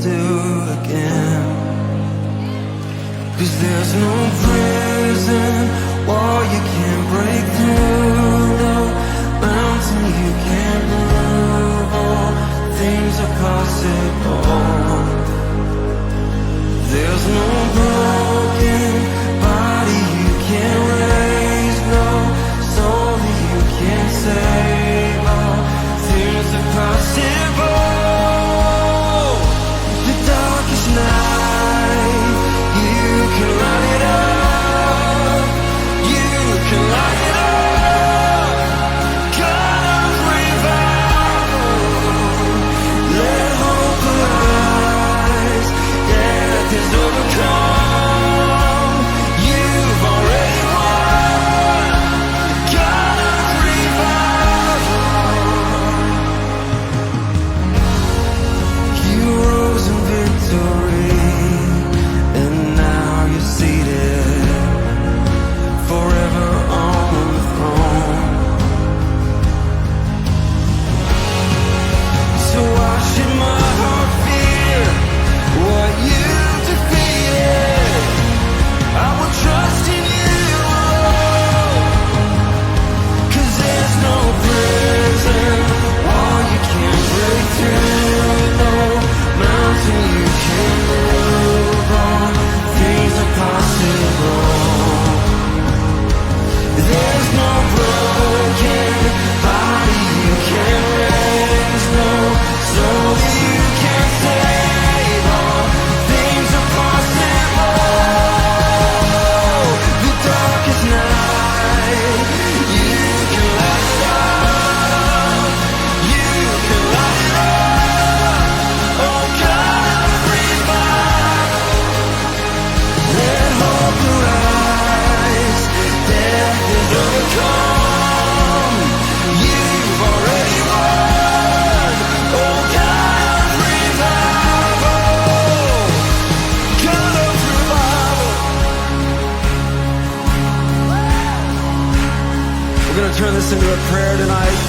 do again. 'Cause there's no prison wall you can't break through, no mountain you can't move. All things are possible. There's no broken body you can't raise, no soul that you can't save. All things are possible. The darkest night, you can light it up. You can light it up. God of revival, let hope arise. Death is overcome. You've already won. God of revival. You rose in victory, and now you're seated forever on the throne. So why should my heart fear what you defeated? I will trust in you alone. 'Cause there's no prison wall you can't break through, no mountain you can't move. All things are possible. There's no broken body you can't raise, no soul that you can't save. All things are possible. The darkest night, you can light it up. You can light it up. Oh God of revival, let hope arise. Death is overcome. You've already won. Oh God of revival, God of revival. We're gonna turn this into a prayer tonight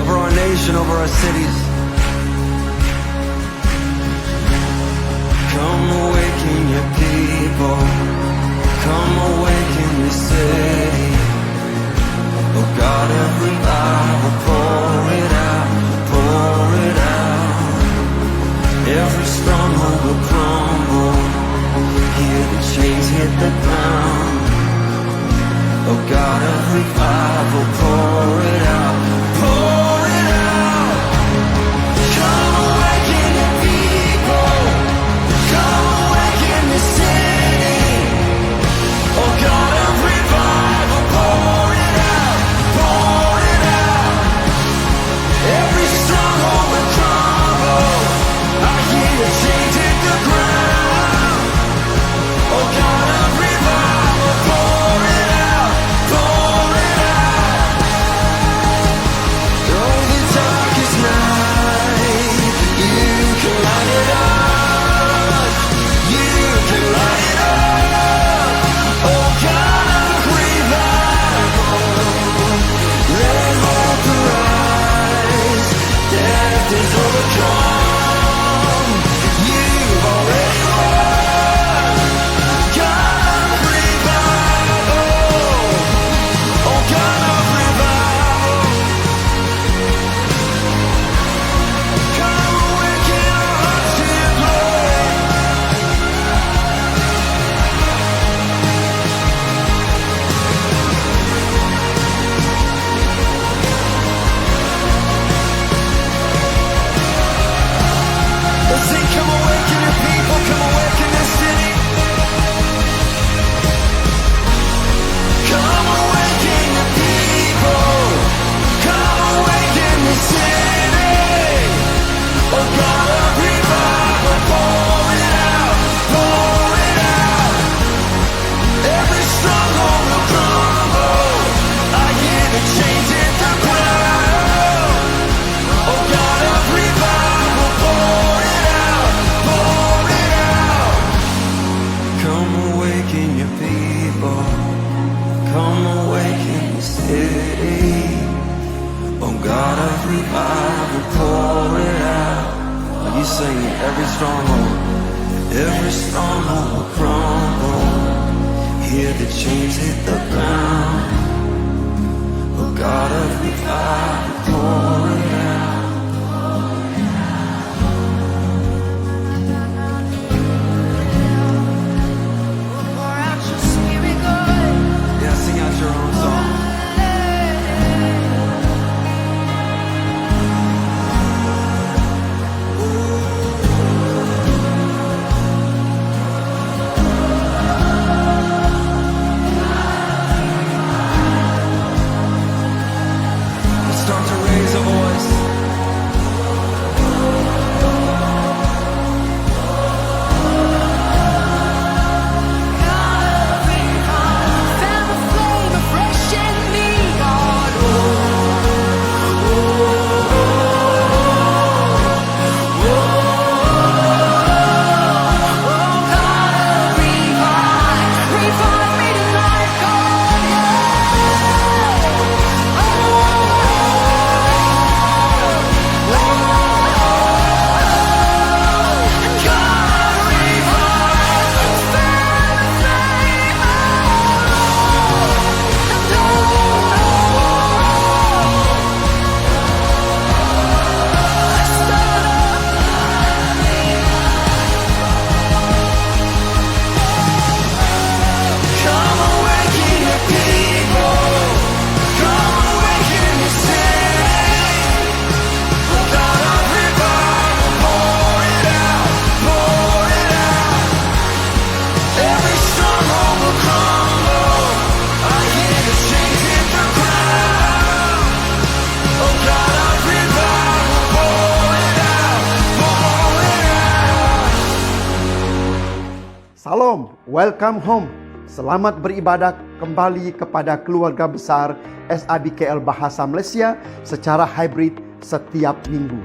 over our nation, over our cities. Come awaken your people. Come awaken the city. Oh God of revival, pour it out, pour it out. Every stronghold will crumble. Hear the chains hit the ground. Oh God of revival, pour it out, pour it out. Come awaken the people. Come awaken the city. Oh God of revival, pour it out, pour it out. Every stronghold will crumble. I hear the chains hit the ground. Oh God of revival, pour it out, pour it out. singing, every stronghold will crumble. Hear the chains hit the ground. Oh God of revival, pour it out. Pour out your spirit, God. Yeah, sing out your own song. Salam, welcome home. Selamat beribadah kembali kepada keluarga besar SIBKL Bahasa Malaysia secara hybrid setiap minggu.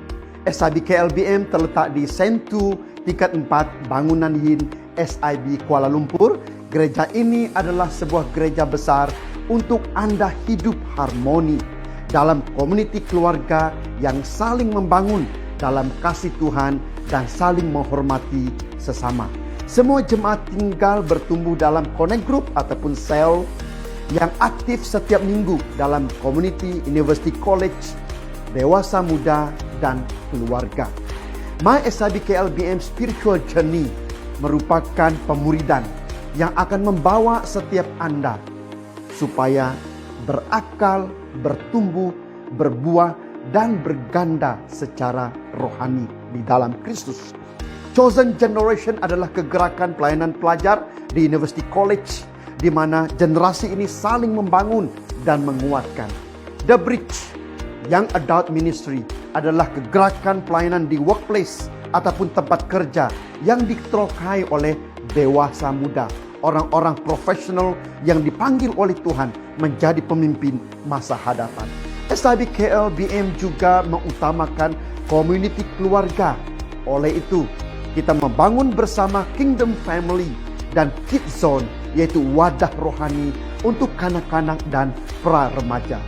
SIBKL BM terletak di Sentu Tingkat 4 Bangunan Yin SIB Kuala Lumpur. Gereja ini adalah sebuah gereja besar untuk anda hidup harmoni dalam komuniti keluarga yang saling membangun dalam kasih Tuhan dan saling menghormati sesama. Semua jemaat tinggal bertumbuh dalam connect group ataupun sel yang aktif setiap minggu dalam community, university, college, dewasa muda dan keluarga. My SIBKL BM Spiritual Journey merupakan pemuridan yang akan membawa setiap anda supaya berakal, bertumbuh, berbuah dan berganda secara rohani di dalam Kristus. Chosen Generation adalah kegerakan pelayanan pelajar di University College di mana generasi ini saling membangun dan menguatkan. The Bridge, Young Adult Ministry adalah kegerakan pelayanan di workplace ataupun tempat kerja yang diketuai oleh dewasa muda, orang-orang profesional yang dipanggil oleh Tuhan menjadi pemimpin masa hadapan. SIBKL BM juga mengutamakan community keluarga. Oleh itu, kita membangun bersama Kingdom Family dan Kids Zone, yaitu wadah rohani untuk kanak-kanak dan pra-remaja.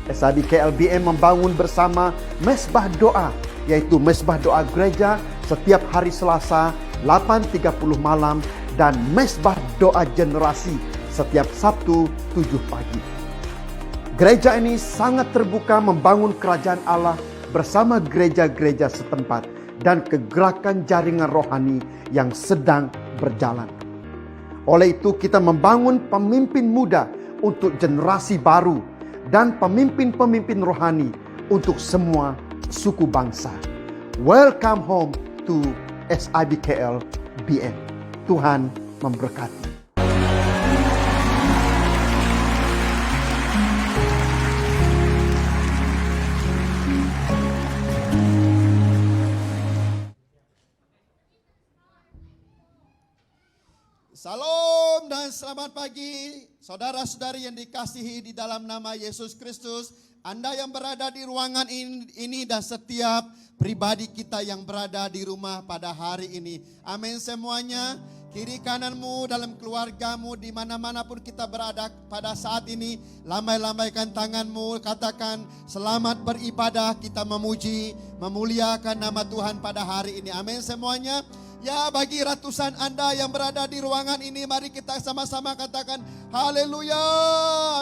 SIBKL BM membangun bersama Mesbah Doa, yaitu Mesbah Doa Gereja setiap hari Selasa 8.30 malam dan Mesbah Doa Generasi setiap Sabtu 7 pagi. Gereja ini sangat terbuka membangun kerajaan Allah bersama gereja-gereja setempat dan kegerakan jaringan rohani yang sedang berjalan. Oleh itu kita membangun pemimpin muda untuk generasi baru dan pemimpin-pemimpin rohani untuk semua suku bangsa. Welcome home to SIBKL BM. Tuhan memberkati. Salam dan selamat pagi saudara-saudari yang dikasihi di dalam nama Yesus Kristus. Anda yang berada di ruangan ini dan setiap pribadi kita yang berada di rumah pada hari ini. Amin semuanya. kiri kananmu, dalam keluargamu, di mana-mana pun kita berada pada saat ini. Lambai-lambaikan tanganmu, katakan selamat beribadah, kita memuji, memuliakan nama Tuhan pada hari ini. Amin semuanya. Ya, bagi ratusan Anda yang berada di ruangan ini, mari kita sama-sama katakan haleluya,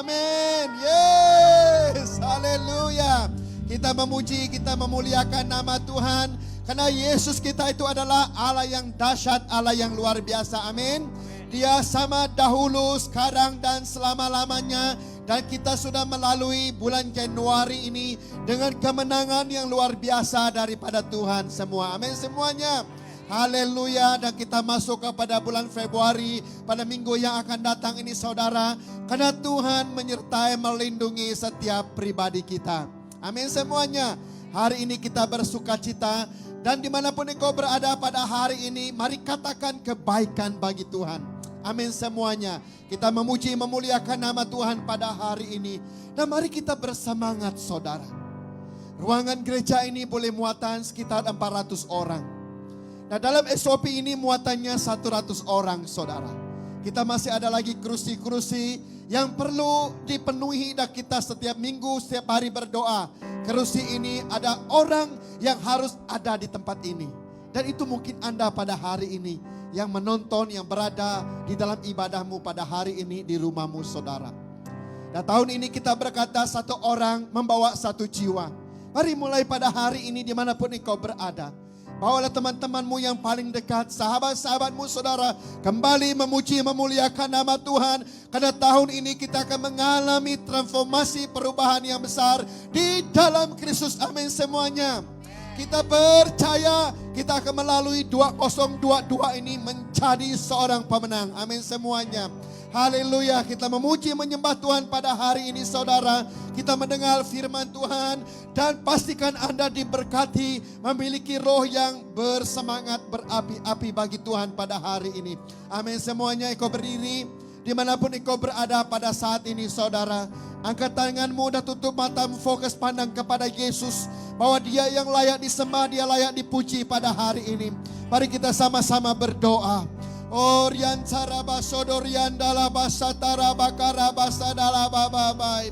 amin, yes, haleluya. Kita memuji, kita memuliakan nama Tuhan. Karena Yesus kita itu adalah Allah yang dahsyat, Allah yang luar biasa, amin. Dia sama dahulu, sekarang dan selama-lamanya. Dan kita sudah melalui bulan Januari ini dengan kemenangan yang luar biasa daripada Tuhan semua, amin semuanya. Haleluya. Dan kita masuk kepada bulan Februari pada minggu yang akan datang ini saudara. Karena Tuhan menyertai melindungi setiap pribadi kita. Amin semuanya. Hari ini kita bersuka cita. Dan dimanapun engkau berada pada hari ini, mari katakan kebaikan bagi Tuhan. Amin semuanya. Kita memuji memuliakan nama Tuhan pada hari ini. Dan mari kita bersemangat saudara. Ruangan gereja ini boleh muatan sekitar 400 orang. Nah, dalam SOP ini muatannya 100 orang saudara. Kita masih ada lagi kursi-kursi yang perlu dipenuhi dan kita setiap minggu, setiap hari berdoa. Kursi ini ada orang yang harus ada di tempat ini. Dan itu mungkin Anda pada hari ini yang menonton, yang berada di dalam ibadahmu pada hari ini di rumahmu saudara. Dan tahun ini kita berkata satu orang membawa satu jiwa. Mari mulai pada hari ini dimanapun engkau berada. Bawalah teman-temanmu yang paling dekat, sahabat-sahabatmu saudara, kembali memuji memuliakan nama Tuhan. Karena tahun ini kita akan mengalami transformasi perubahan yang besar di dalam Kristus. Amin semuanya. Kita percaya kita akan melalui 2022 ini menjadi seorang pemenang. Amin semuanya. Haleluya, kita memuji menyembah Tuhan pada hari ini saudara. Kita mendengar firman Tuhan dan pastikan Anda diberkati, memiliki roh yang bersemangat, berapi-api bagi Tuhan pada hari ini. Amin semuanya. Engkau berdiri dimanapun engkau berada pada saat ini saudara. Angkat tanganmu dan tutup matamu, fokus pandang kepada Yesus. Bahwa dia yang layak disembah, dia layak dipuji pada hari ini. Mari kita sama-sama berdoa. Orian saraba sodorian dalaba satara bakara basadala bababai.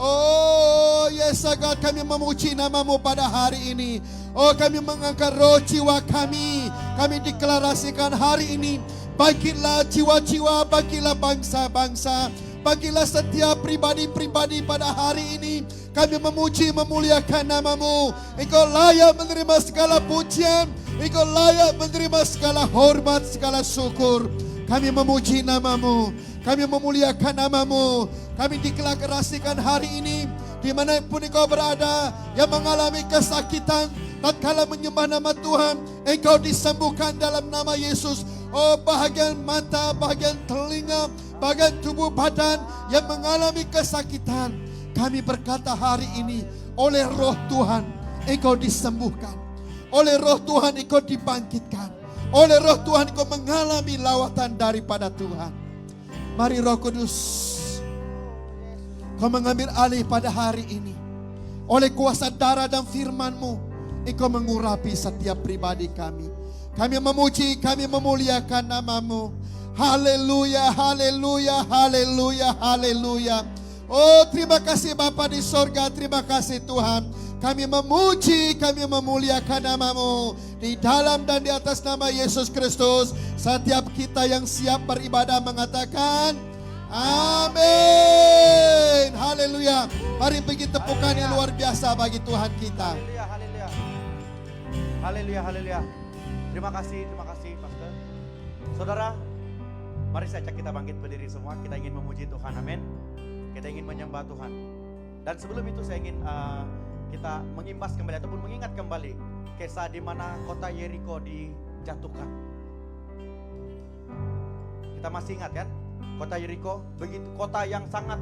Oh yes God, kami memuji namamu pada hari ini. Oh kami mengangkat roh jiwa kami. Kami deklarasikan hari ini. Bagilah jiwa-jiwa, bagilah bangsa-bangsa. Bagilah setiap pribadi-pribadi pada hari ini. Kami memuji memuliakan namamu. Engkau layak menerima segala pujian. Engkau layak menerima segala hormat, segala syukur. Kami memuji namamu. Kami memuliakan namamu. Kami deklarasikan hari ini. Dimanapun engkau berada yang mengalami kesakitan. Tatkala menyembah nama Tuhan, engkau disembuhkan dalam nama Yesus. Oh bahagian mata, bahagian telinga, bahagian tubuh badan yang mengalami kesakitan. Kami berkata hari ini, oleh roh Tuhan, engkau disembuhkan. Oleh roh Tuhan engkau dibangkitkan. Oleh roh Tuhan engkau mengalami lawatan daripada Tuhan. Mari Roh Kudus, kau mengambil alih pada hari ini. Oleh kuasa darah dan firman-Mu, engkau mengurapi setiap pribadi kami. Kami memuji, kami memuliakan namamu. Haleluya, haleluya, haleluya, haleluya. Oh terima kasih Bapa di sorga, terima kasih Tuhan. Kami memuji, kami memuliakan namamu. Di dalam dan di atas nama Yesus Kristus, setiap kita yang siap beribadah mengatakan amin. Haleluya. Mari bagi tepukan yang luar biasa bagi Tuhan kita. Haleluya, haleluya. Haleluya, haleluya. Terima kasih Pastor. Saudara, mari saja kita bangkit berdiri semua. Kita ingin memuji Tuhan, amin. Kita ingin menyembah Tuhan. Dan sebelum itu saya ingin kita mengimbas kembali ataupun mengingat kembali kisah di mana kota Yeriko dijatuhkan. Kita masih ingat kan? Kota Yeriko begitu, kota yang sangat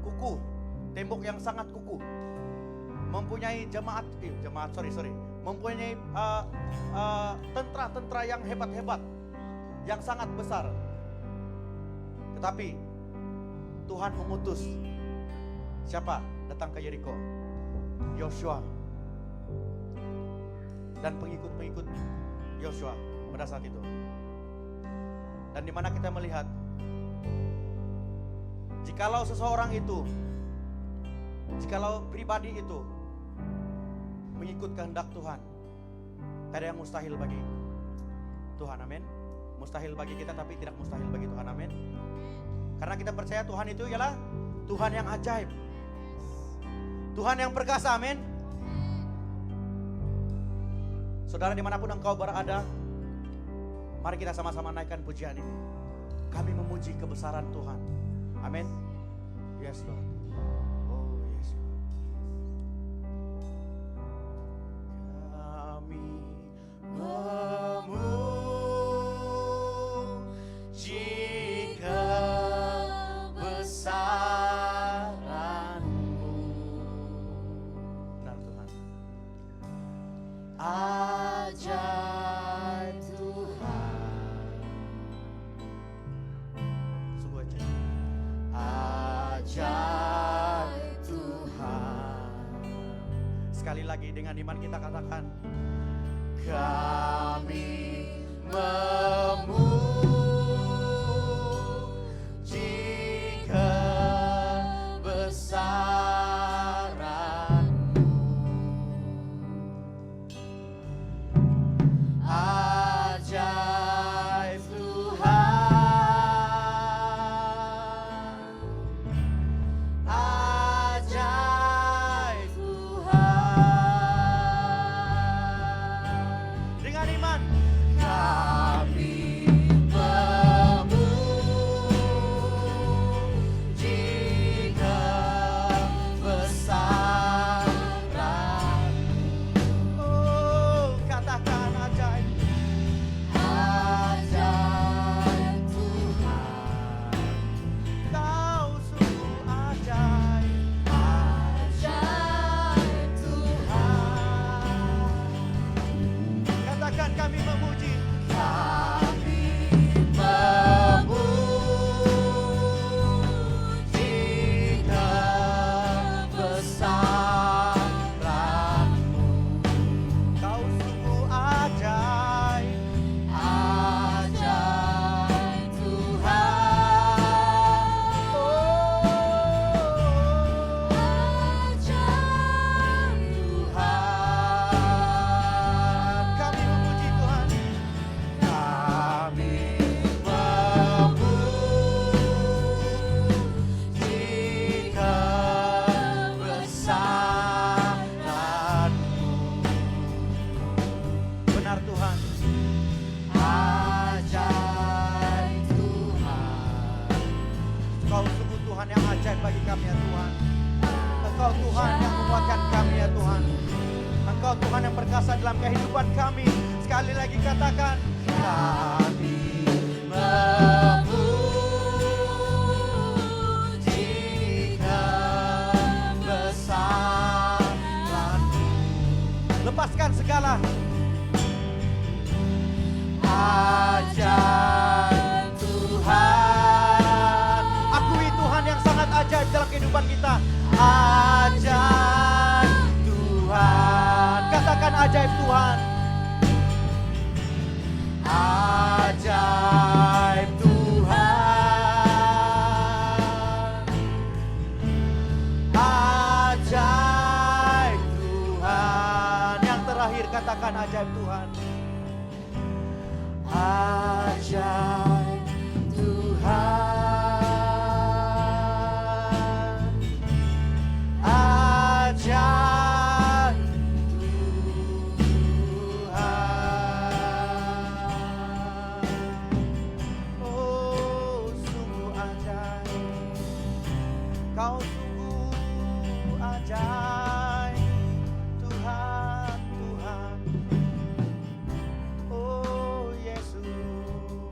kukuh, tembok yang sangat kukuh, mempunyai mempunyai tentara yang hebat-hebat, yang sangat besar. Tetapi Tuhan memutus siapa datang ke Yeriko? Yosua dan pengikut-pengikut Yosua pada saat itu. Dan di mana kita melihat, jikalau seseorang itu, jikalau pribadi itu mengikut kehendak Tuhan, tidak ada yang mustahil bagi Tuhan, amin. Mustahil bagi kita tapi tidak mustahil bagi Tuhan, amin. Karena kita percaya Tuhan itu ialah Tuhan yang ajaib, Tuhan yang perkasa, amin. Saudara, dimanapun engkau berada, mari kita sama-sama naikkan pujian ini. Kami memuji kebesaran Tuhan, amin. Yes Lord. Oh yes Lord. Kami memuji kebesaran-Mu. Benar Tuhan. Ajaib Tuhan. Sungguh ajaib. Ajaib Tuhan. Sekali lagi dengan iman kita katakan, kami memuji kebesaran-Mu. Ajaib Tuhan. Ajaib Tuhan. Dengan iman kami memuji kebesaran-Mu. Oh, katakan ajaib. Ajaib Tuhan. Kau sungguh ajaib. Ajaib Tuhan. Katakan kami memuji. Kami memuji kebesaran-Mu. Kau sungguh ajaib. Ajaib Tuhan. Oh, ajaib Tuhan. Kami memuji Tuhan. Kami memuji kebesaran-Mu. Benar Tuhan. Ajaib Tuhan. Kau sungguh Tuhan yang ajaib bagi kami ya Tuhan. Engkau Tuhan yang menguatkan kami ya Tuhan. Engkau Tuhan yang perkasa dalam kehidupan kami. Sekali lagi katakan, kami memuji kebesaran-Mu. Lepaskan segala ajaib Tuhan. Akui Tuhan yang sangat ajaib dalam kehidupan kita. Ajaib Tuhan. Katakan ajaib Tuhan. Ajaib Tuhan. Ajaib Tuhan. Yang terakhir katakan ajaib Tuhan. Ajaib Tuhan. Ajaib Tuhan. Oh, sungguh ajaib. Kau sungguh ajaib Tuhan, Tuhan. Oh Yesus.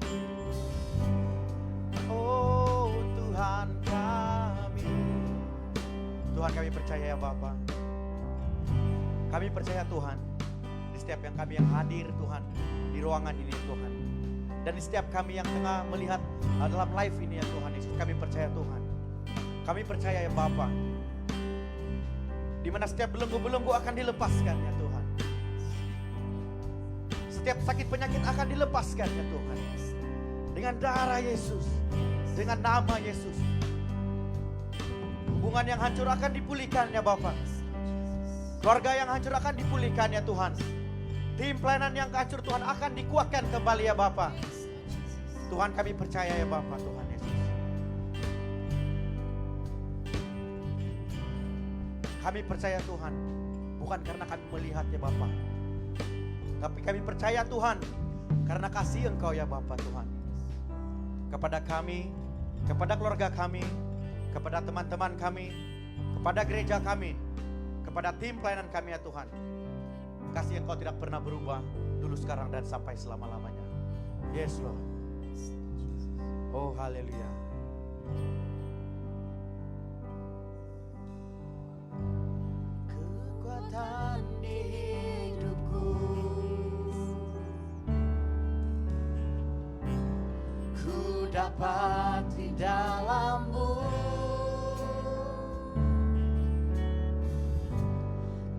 Oh Tuhan kami. Tuhan, kami percaya ya Bapa. Kami percaya Tuhan, di setiap yang kami yang hadir Tuhan di ruangan ini Tuhan, dan di setiap kami yang tengah melihat dalam live ini ya Tuhan Yesus, kami percaya Tuhan. Kami percaya ya Bapa, di mana setiap belenggu-belenggu akan dilepaskan ya Tuhan. Setiap sakit penyakit akan dilepaskan ya Tuhan. Dengan darah Yesus, dengan nama Yesus. Hubungan yang hancur akan dipulihkan ya Bapak. Keluarga yang hancur akan dipulihkan ya Tuhan. Tim pelayanan yang hancur Tuhan akan dikuatkan kembali ya Bapak. Tuhan kami percaya ya Bapak, Tuhan Yesus. Kami percaya Tuhan, bukan karena kami melihat ya Bapak. Tapi kami percaya Tuhan, karena kasih Engkau ya Bapak Tuhan. Kepada kami, kepada keluarga kami, kepada teman-teman kami, kepada gereja kami, kepada tim pelayanan kami ya Tuhan. Kasih Engkau tidak pernah berubah, dulu, sekarang, dan sampai selama-lamanya. Yes Lord. Oh haleluya. Kekuatan di hidupku, ku dapat di dalam-Mu.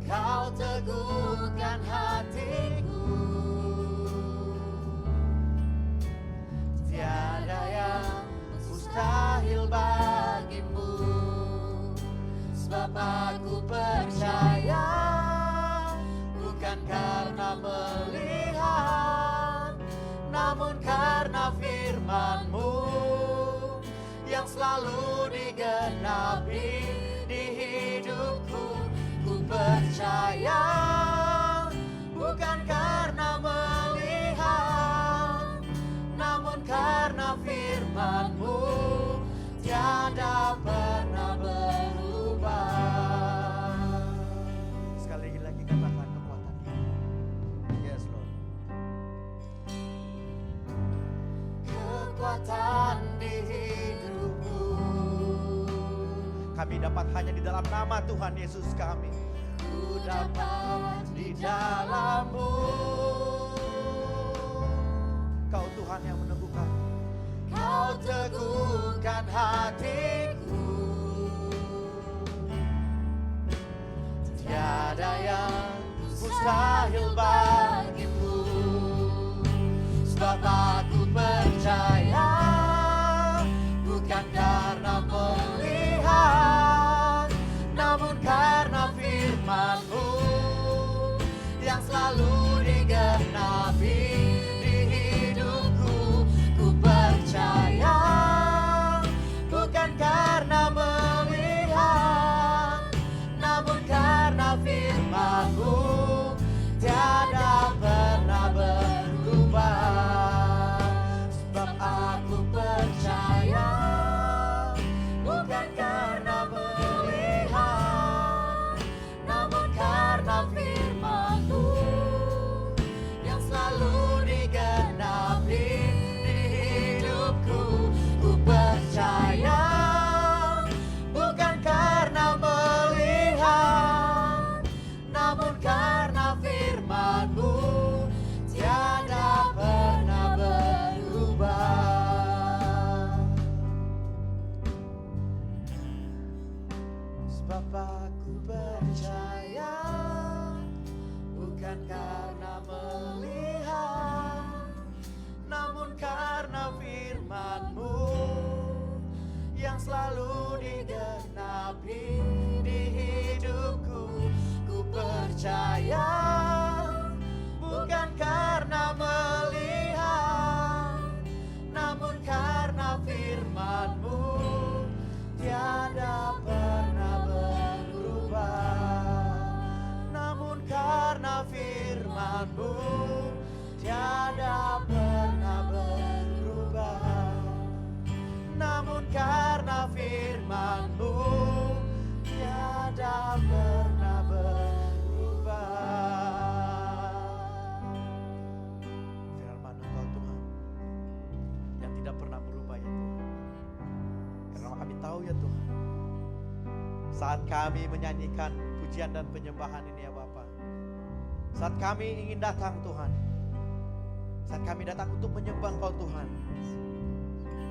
Kau teguhkan hatiku, tiada yang mustahil bagimu. Sebab aku percaya, bukan karena melihat, namun karena firman-Mu yang selalu digenapi di hidupku. Ku percaya, bukan karena melihat, namun karena firman-Mu tiada pernah berubah. Sekali lagi katakan kekuatan ini. Yes Lord. Kekuatan di hidupku, kami dapat hanya di dalam nama Tuhan Yesus kami. Ku dapat di dalam-Mu. Kau Tuhan yang meneguhkan. Kau teguhkan hatiku, tiada yang mustahil bagimu. Sebab aku percaya, bukan karena melihat, namun karena firman-Mu yang selalu digenapi di hidupku. Ku percaya, bukan karena melihat, namun karena firman-Mu tiada pernah berubah. Sebab aku percaya, bukan karena melihat, namun karena firman-Mu yang selalu digenapi di hidupku. Ku percaya, bukan karena melihat, namun karena firman-Mu tiada pernah berubah. Sebab aku percaya, bukan karena melihat, namun karena firman-Mu yang selalu digenapi di hidupku. Ku percaya, bukan karena melihat, namun karena firman-Mu tiada pernah berubah. Namun karena firman-Mu tiada pernah berubah. Namun karena firman-Mu tiada pernah berubah. Firman Engkau Tuhan yang tidak pernah berubah ya Tuhan. Karena kami tahu ya Tuhan, saat kami menyanyikan pujian dan penyembahan ini ya Bapa, saat kami ingin datang Tuhan, saat kami datang untuk menyembah Engkau Tuhan,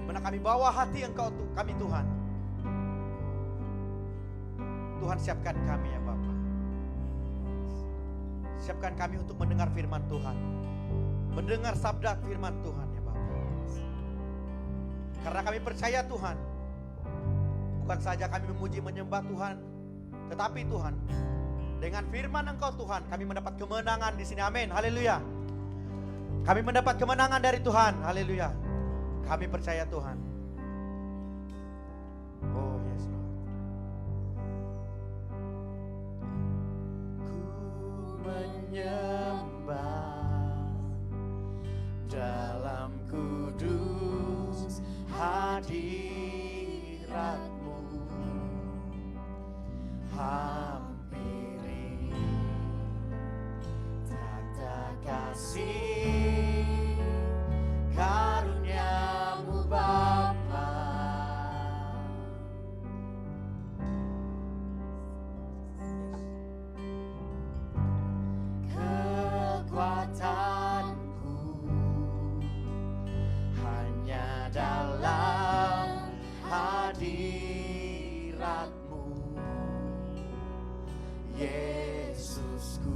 mana kami bawa hati Engkau kami Tuhan. Tuhan siapkan kami ya Bapa. Siapkan kami untuk mendengar firman Tuhan, mendengar sabda firman Tuhan ya Bapa. Karena kami percaya Tuhan, bukan saja kami memuji menyembah Tuhan, tetapi Tuhan, dengan firman Engkau Tuhan, kami mendapat kemenangan di sini. Amin. Haleluya. Kami mendapat kemenangan dari Tuhan. Haleluya. Kami percaya Tuhan. Oh yes Lord. Ku menyembah dalam kudus hadirat-Mu, hampiri tata kasih karunia-Mu Bapa. Kekuatanku hanya dalam hadirat-Mu, Yesusku.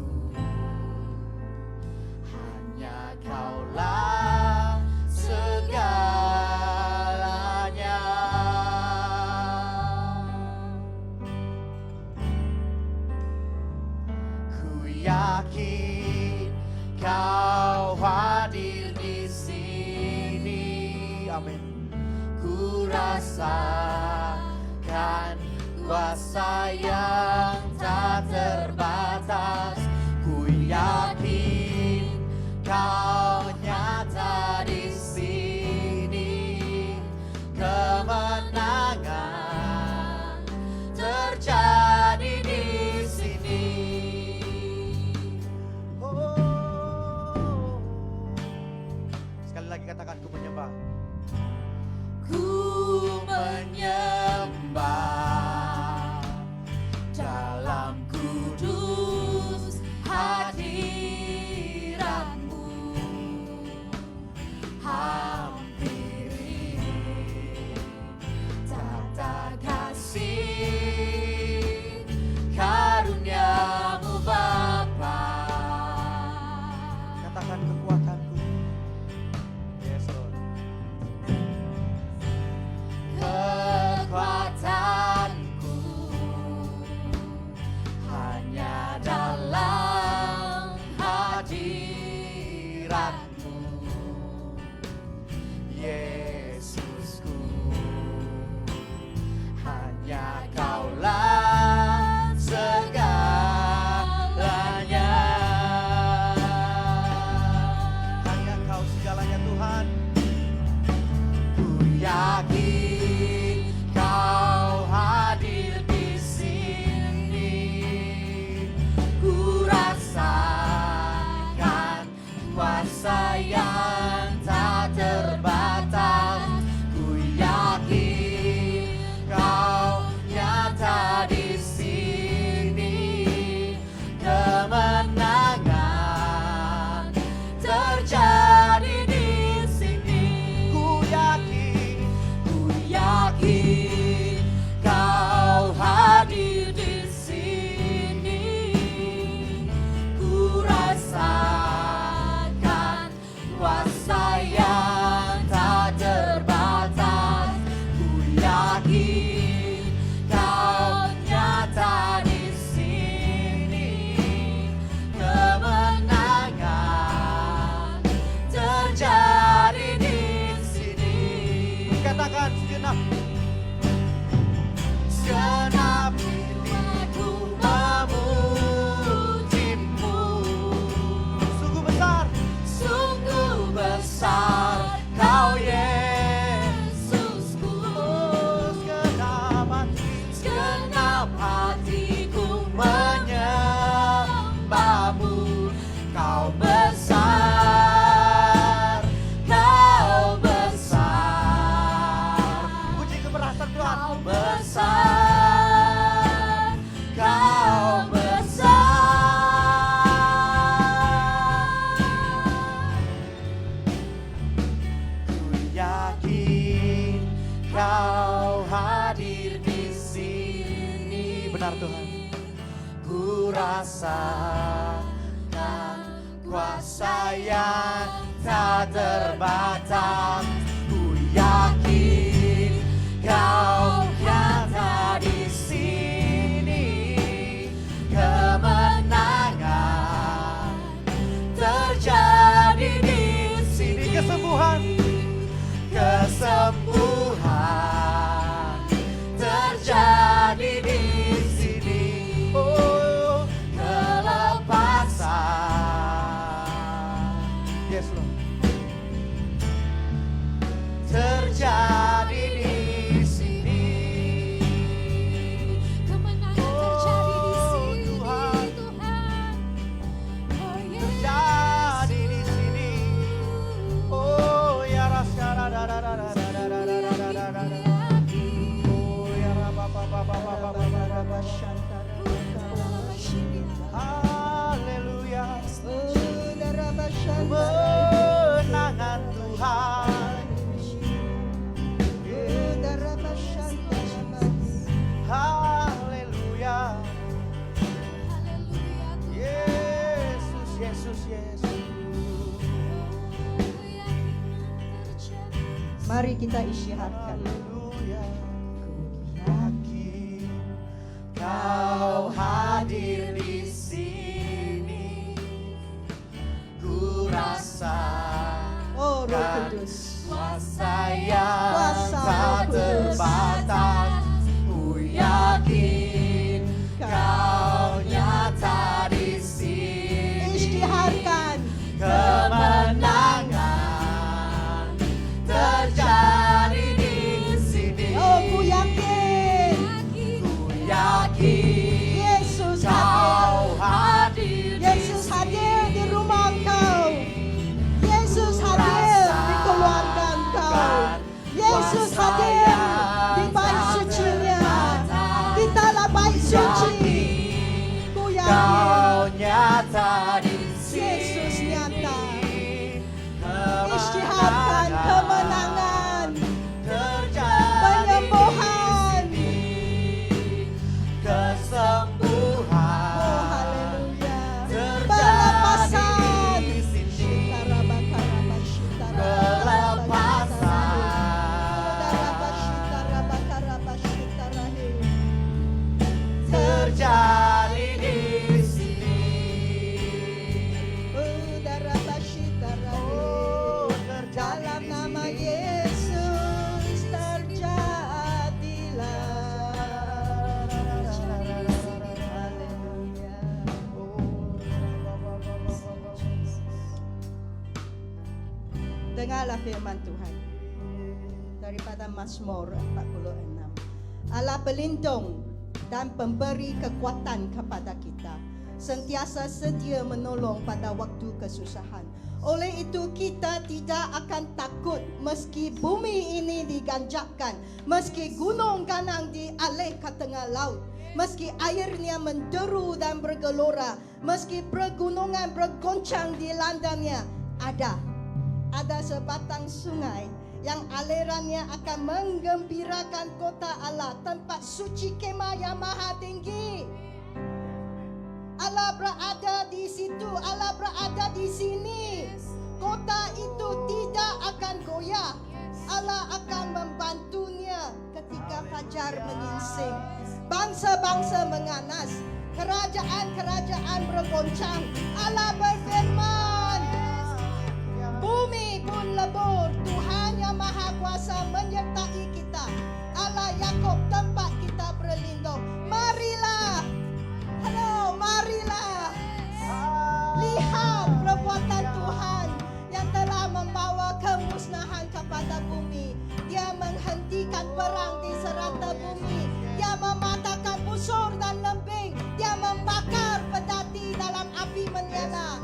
Hanya Kaulah segalanya. Ku yakin Kau hadir di sini. Amin. Ku rasakan kuasa yang tak terbatas. Ku yakin Kau nyata di sini. Kemenangan terjadi di sini. Oh. Sekali lagi katakan, ku menyembah. Ku menyembah dalam kudus hadirat-Mu, hampiri tata kasih karunia-Mu Bapa. Katakan, kekuatanku. Yes Lord. Kekuatanku hanya dalam hadirat-Mu, Yesusku. Hanya Kaulah segalanya. Hanya Kau segalanya Tuhan. Ku yakin Kau hadir di sini. Ku rasakan kuasa yang tak terbatas. Ku yakin Kau nyata di sini. Kemenangan terjadi di sini. Ku yakin Kau hadir di sini. Ku rasakan kuasa yang tak terbatas. Ku yakin Kau nyata di sini. Kemenangan terjadi di sini. Katakan, segenap hidupku memuji-Mu. Sungguh besar Kau Yesusku. Segenap hatiku menyembah-Mu. Kau besar, Kau besar. Puji keberhasilan Tuhan. Kau besar, Kau besar. Ku yakin Kau hadir di sini. Benar Tuhan. Ku rasakan kuasa yang tak terbatas. Ku yakin Mari kita isyaratkan. Haleluya. Yakin Kau hadir di sini. Ku rasa Oh Roh Kudus, kuasa yang Kuasa tak Roh Kudus. terbatas. Ku yakin Kau nyata di sini. isytiharkan. Kemenangan terjadi di sini. Oh ku yakin Ku yakin Yesus Kau hadir. hadir di Yesus hadir di rumah Engkau. Yesus hadir di keluarga Engkau. Yesus hadir di bait suci-Nya. Kitalah bait suci. Ku Kau yakin nyata di Yesus sini. nyata. Isytiharkan kemenangan, Terjadi penyembuhan. di sini. Kesembuhan Oh haleluya. terjadi Pelepasan. di sini. Terjadi di sini. Oh, terjadi Dalam di nama sini. Yesus terjadilah. Haleluya. Dengarlah firman Tuhan daripada Mazmur 46. Allah pelindung dan pemberi kekuatan kepada kita, sentiasa sedia menolong pada waktu kesusahan. Oleh itu kita tidak akan takut meski bumi ini diganjakkan, meski gunung ganang dialih ke tengah laut, meski airnya menderu dan bergelora, meski pergunungan bergoncang di landangnya. Ada sebatang sungai yang alirannya akan menggembirakan kota Allah, tempat suci kemah yang maha tinggi. Allah berada di situ, Allah berada di sini. Kota itu tidak akan goyah. Allah akan membantunya ketika fajar menyingsing. Bangsa-bangsa menganas, kerajaan-kerajaan bergoncang. Allah berfirman, bumi pun lebur. Tuhan yang Maha Kuasa menyertai kita. Allah Yakub tempat kita berlindung. Marilah, marilah lihat perbuatan Tuhan yang telah membawa kemusnahan kepada bumi. Dia menghentikan perang di serata bumi. Dia mematahkan busur dan lembing. Dia membakar pedati dalam api menyala.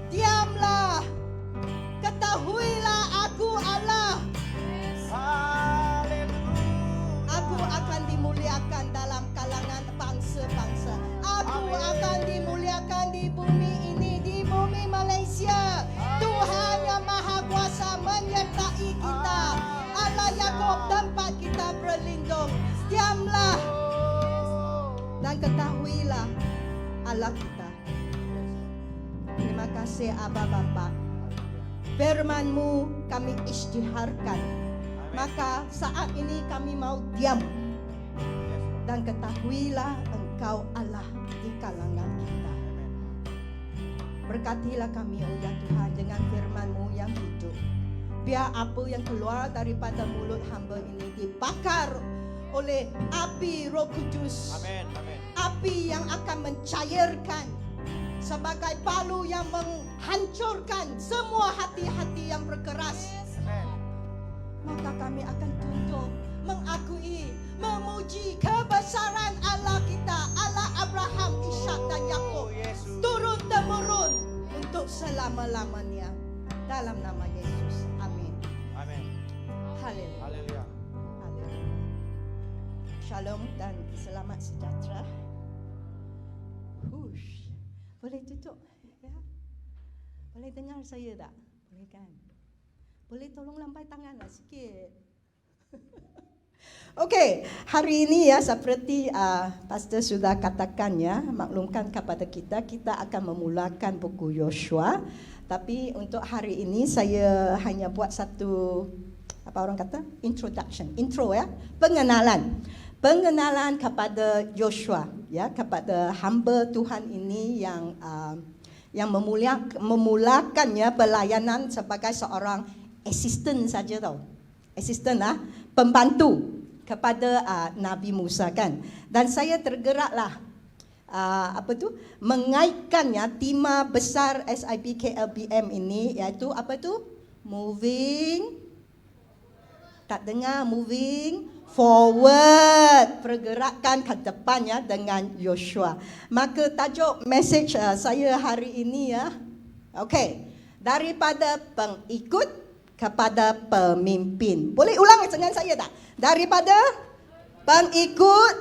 Diamlah, ketahuilah aku Allah. Aku akan dimuliakan dalam kalangan bangsa-bangsa. Aku akan dimuliakan di bumi ini, di bumi Malaysia. Tuhan yang Maha Kuasa menyertai kita. Allah Yakub tempat kita berlindung. Diamlah dan ketahuilah Allah kita. Terima kasih Aba Bapa. Firman-Mu kami isytiharkan. Maka saat ini kami mau diam dan ketahuilah Engkau Allah di kalangan kita. Berkatilah kami, oh ya Tuhan, dengan firman-Mu yang hidup. Biar apa yang keluar daripada mulut hamba ini dibakar oleh api Roh Kudus. Amin. Api yang akan mencairkan sebagai palu yang menghancurkan semua hati-hati yang berkeras. Maka kami akan tunduk, mengakui, memuji kebesaran Allah kita, Allah Abraham, Ishak dan Yakub, turun temurun untuk selama-lamanya. Dalam nama Yesus, amin. Haleluya. Haleluya. Haleluya. Shalom dan selamat sejahtera. Hush. Boleh tutup ya? Boleh dengar saya tak? Boleh kan? Boleh tolong lambai tanganlah sikit. Okey, hari ini ya seperti Pastor sudah katakan ya, maklumkan kepada kita, kita akan memulakan buku Yosua. Tapi untuk hari ini saya hanya buat satu, apa orang kata? Intro ya, pengenalan kepada Yosua ya, kepada hamba Tuhan ini yang memulakannya pelayanan sebagai seorang asisten saja tau. Asisten pembantu kepada Nabi Musa kan. Dan saya tergeraklah mengaitkannya tema besar SIB KLBM ini, iaitu apa tu? Moving forward, pergerakan ke depannya dengan Yosua. Maka tajuk message saya hari ini ya, okey, daripada pengikut kepada pemimpin. Boleh ulang dengan saya tak? Daripada pengikut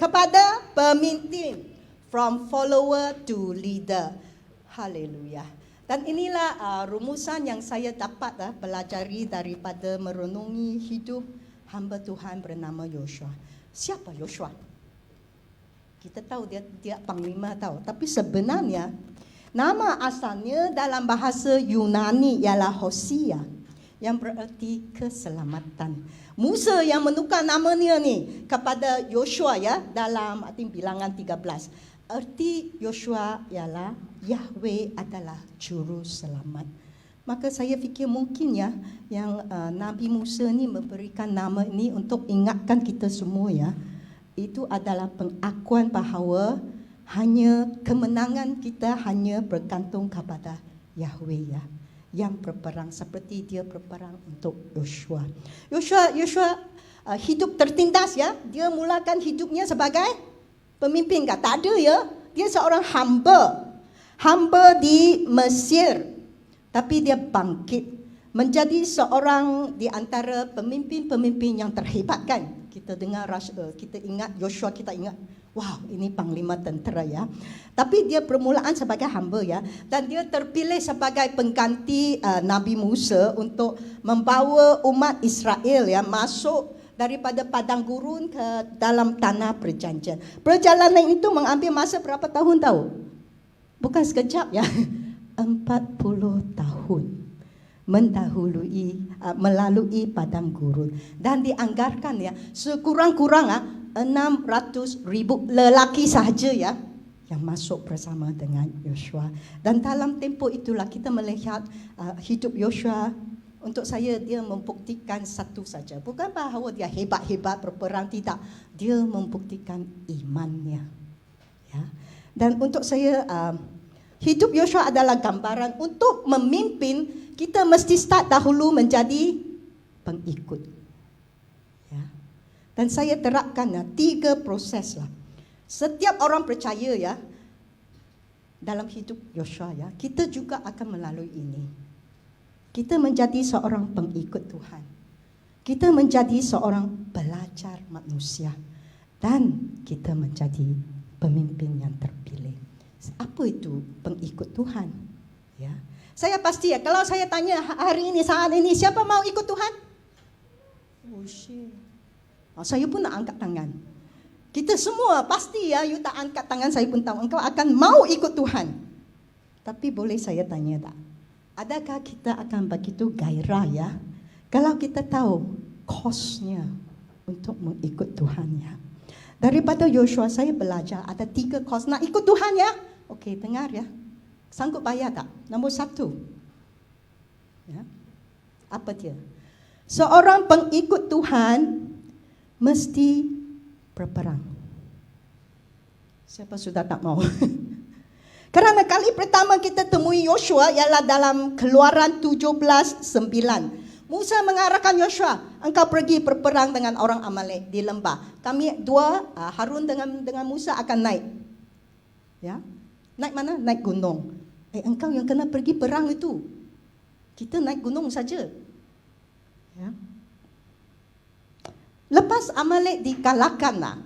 kepada pemimpin. From follower to leader. Haleluya. Dan inilah rumusan yang saya dapat pelajari daripada merenungi hidup hamba Tuhan bernama Yosua. Siapa Yosua? Kita tahu dia panglima tahu, tapi sebenarnya nama asalnya dalam bahasa Yunani ialah Hosea, yang bererti keselamatan. Musa yang menukar namanya ni kepada Yosua ya, dalam bilangan 13. Erti Yosua ialah Yahweh adalah juru selamat. Maka saya fikir mungkin ya, yang Nabi Musa ni memberikan nama ini untuk ingatkan kita semua ya, itu adalah pengakuan bahawa hanya kemenangan kita hanya bergantung kepada Yahweh ya, yang berperang seperti dia berperang untuk Yosua. Yosua hidup tertindas ya. Dia mulakan hidupnya sebagai pemimpin kan? Tak ada ya. Dia seorang hamba di Mesir. Tapi dia bangkit menjadi seorang di antara pemimpin-pemimpin yang terhebat kan. Kita dengar, kita ingat Yosua, kita ingat, wow, ini panglima tentera ya. Tapi dia permulaan sebagai hamba ya. Dan dia terpilih sebagai pengganti Nabi Musa untuk membawa umat Israel ya masuk daripada padang gurun ke dalam tanah perjanjian. Perjalanan itu mengambil masa berapa tahun tahu? Bukan sekejap ya. 40 tahun melalui padang gurun. Dan dianggarkan ya, sekurang-kurang 600,000 lelaki sahaja ya yang masuk bersama dengan Yosua. Dan dalam tempoh itulah kita melihat hidup Yosua. Untuk saya dia membuktikan satu saja, bukan bahawa dia hebat-hebat berperang, tidak. Dia membuktikan imannya ya. Dan untuk saya hidup Yosua adalah gambaran untuk memimpin. Kita mesti start dahulu menjadi pengikut ya. Dan saya terapkan 3 proses lah. Setiap orang percaya ya, dalam hidup Yosua ya, kita juga akan melalui ini. Kita menjadi seorang pengikut Tuhan. Kita menjadi seorang pelajar manusia. Dan kita menjadi pemimpin yang terpilih. Apa itu pengikut Tuhan? Ya. Saya pasti ya, kalau saya tanya hari ini, saat ini, siapa mau ikut Tuhan? Oh shit. Saya pun nak angkat tangan. Kita semua pasti ya, you tak angkat tangan, saya pun tahu engkau akan mau ikut Tuhan. Tapi boleh saya tanya tak? Adakah kita akan begitu gairah ya, kalau kita tahu kosnya untuk mengikut Tuhan ya? Daripada Yosua saya belajar ada 3 kos nak ikut Tuhan ya. Okey, dengar ya. Sanggup bayar tak? Nombor 1. Ya. Apa dia? Seorang pengikut Tuhan mesti berperang. Siapa sudah tak mau? Kerana kali pertama kita temui Yosua ialah dalam Keluaran 17:9. Musa mengarahkan Yosua, engkau pergi berperang dengan orang Amalek di lembah. Kami dua, Harun dengan Musa akan naik. Ya. Naik mana? Naik gunung. Engkau yang kena pergi perang itu. Kita naik gunung saja. Ya. Lepas Amalek dikalahkan,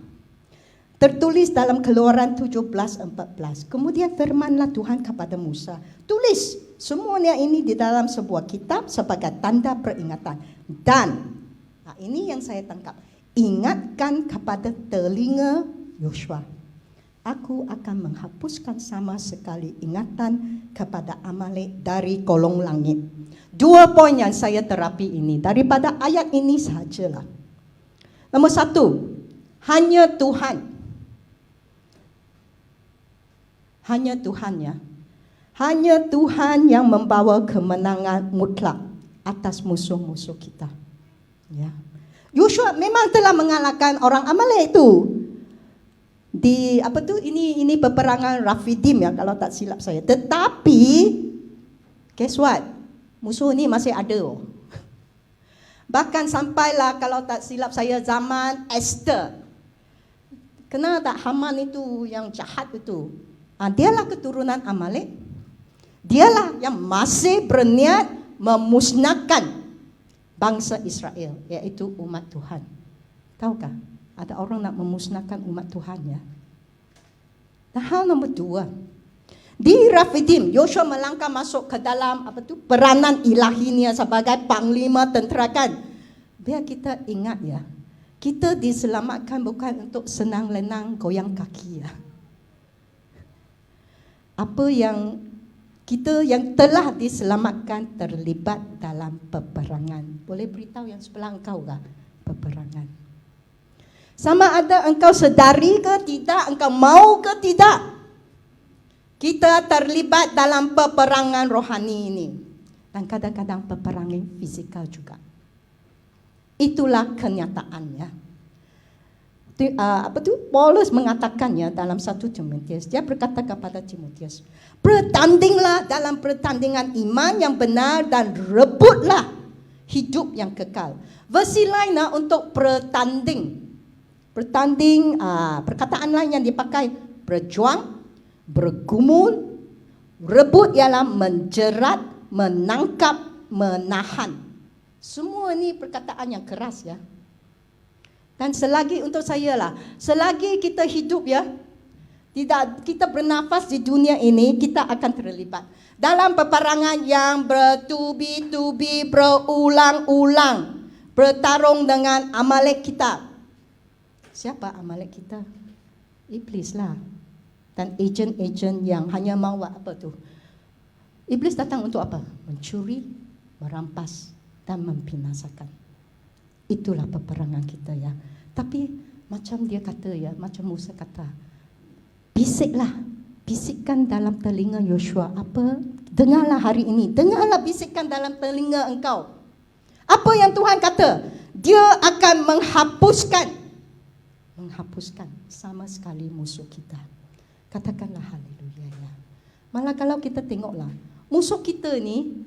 tertulis dalam Keluaran 17:14. Kemudian firmanlah Tuhan kepada Musa, tulis semuanya ini di dalam sebuah kitab sebagai tanda peringatan. Dan ini yang saya tangkap. ingatkan kepada telinga Yosua, aku akan menghapuskan sama sekali ingatan kepada Amalek dari kolong langit. 2 poin yang saya terapi ini daripada ayat ini sahajalah. Nombor 1, hanya Tuhan. Hanya Tuhan ya. Hanya Tuhan yang membawa kemenangan mutlak atas musuh-musuh kita. Ya. Yosua memang telah mengalahkan orang Amalek itu. Di ini peperangan Rafidim ya kalau tak silap saya. Tetapi guess what? Musuh ni masih ada. Bahkan sampailah kalau tak silap saya zaman Esther. Kenal tak Haman itu yang jahat itu? Dialah keturunan Amalek. Dialah yang masih berniat memusnahkan bangsa Israel, iaitu umat Tuhan. Tahukah? Ada orang nak memusnahkan umat Tuhan ya. Dan hal nombor 2. Di Rafidim, Yosua melangkah masuk ke dalam peranan ilahinya sebagai panglima tentera kan. Biar kita ingat ya, kita diselamatkan bukan untuk senang lenang goyang kaki ya. Apa yang kita yang telah diselamatkan terlibat dalam peperangan. Boleh beritahu yang sebelah engkau kah? Peperangan. Sama ada engkau sedari ke tidak, engkau mau ke tidak, kita terlibat dalam peperangan rohani ini. Dan kadang-kadang peperangan fizikal juga. Itulah kenyataannya. Paulus mengatakannya dalam 1 Timotius. Dia berkata kepada Timotius, bertandinglah dalam pertandingan iman yang benar dan rebutlah hidup yang kekal. Versi lainnya untuk bertanding. Perkataan lain yang dipakai berjuang, bergumul, rebut ialah menjerat, menangkap, menahan. Semua ini perkataan yang keras ya. Dan selagi untuk saya lah, selagi kita hidup ya, tidak kita bernafas di dunia ini, kita akan terlibat dalam peperangan yang bertubi-tubi, berulang-ulang, bertarung dengan Amalek kita. Siapa Amalek kita? Iblis lah. Dan ejen-ejen yang hanya mahu Iblis datang untuk apa? Mencuri, merampas, dan membinasakan. Itulah peperangan kita ya. Tapi macam dia kata ya, macam Musa kata, bisikkan dalam telinga Yosua. Dengarlah hari ini, dengarlah bisikkan dalam telinga engkau. Apa yang Tuhan kata? Dia akan menghapuskan sama sekali musuh kita. Katakanlah haleluya ya. Malah kalau kita tengoklah, musuh kita ni,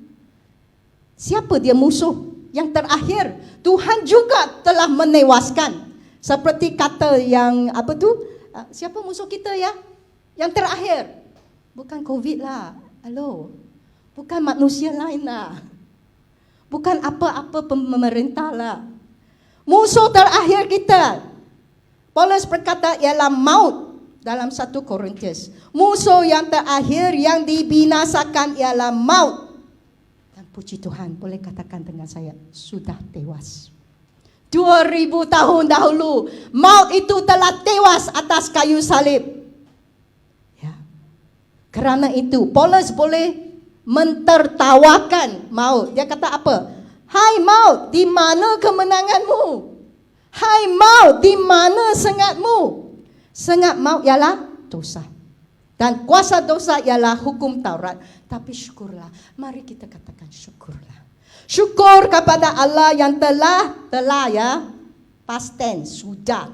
siapa dia musuh? Yang terakhir, Tuhan juga telah menewaskan. Seperti kata yang siapa musuh kita ya? Yang terakhir, bukan COVID lah. Halo. Bukan manusia lain lah. Bukan apa-apa pemerintah lah. Musuh terakhir kita, Paulus berkata ialah maut dalam 1 Korintus. Musuh yang terakhir yang dibinasakan ialah maut. Puji Tuhan, boleh katakan dengan saya, sudah tewas. 2000 tahun dahulu, maut itu telah tewas atas kayu salib. Ya. Kerana itu, Paulus boleh mentertawakan maut. Dia kata apa? Hai maut, di mana kemenanganmu? Hai maut, di mana sengatmu? Sengat maut ialah dosa. Dan kuasa dosa ialah hukum Taurat. Tapi syukurlah. Mari kita katakan syukurlah. Syukur kepada Allah yang telah ya, past tense,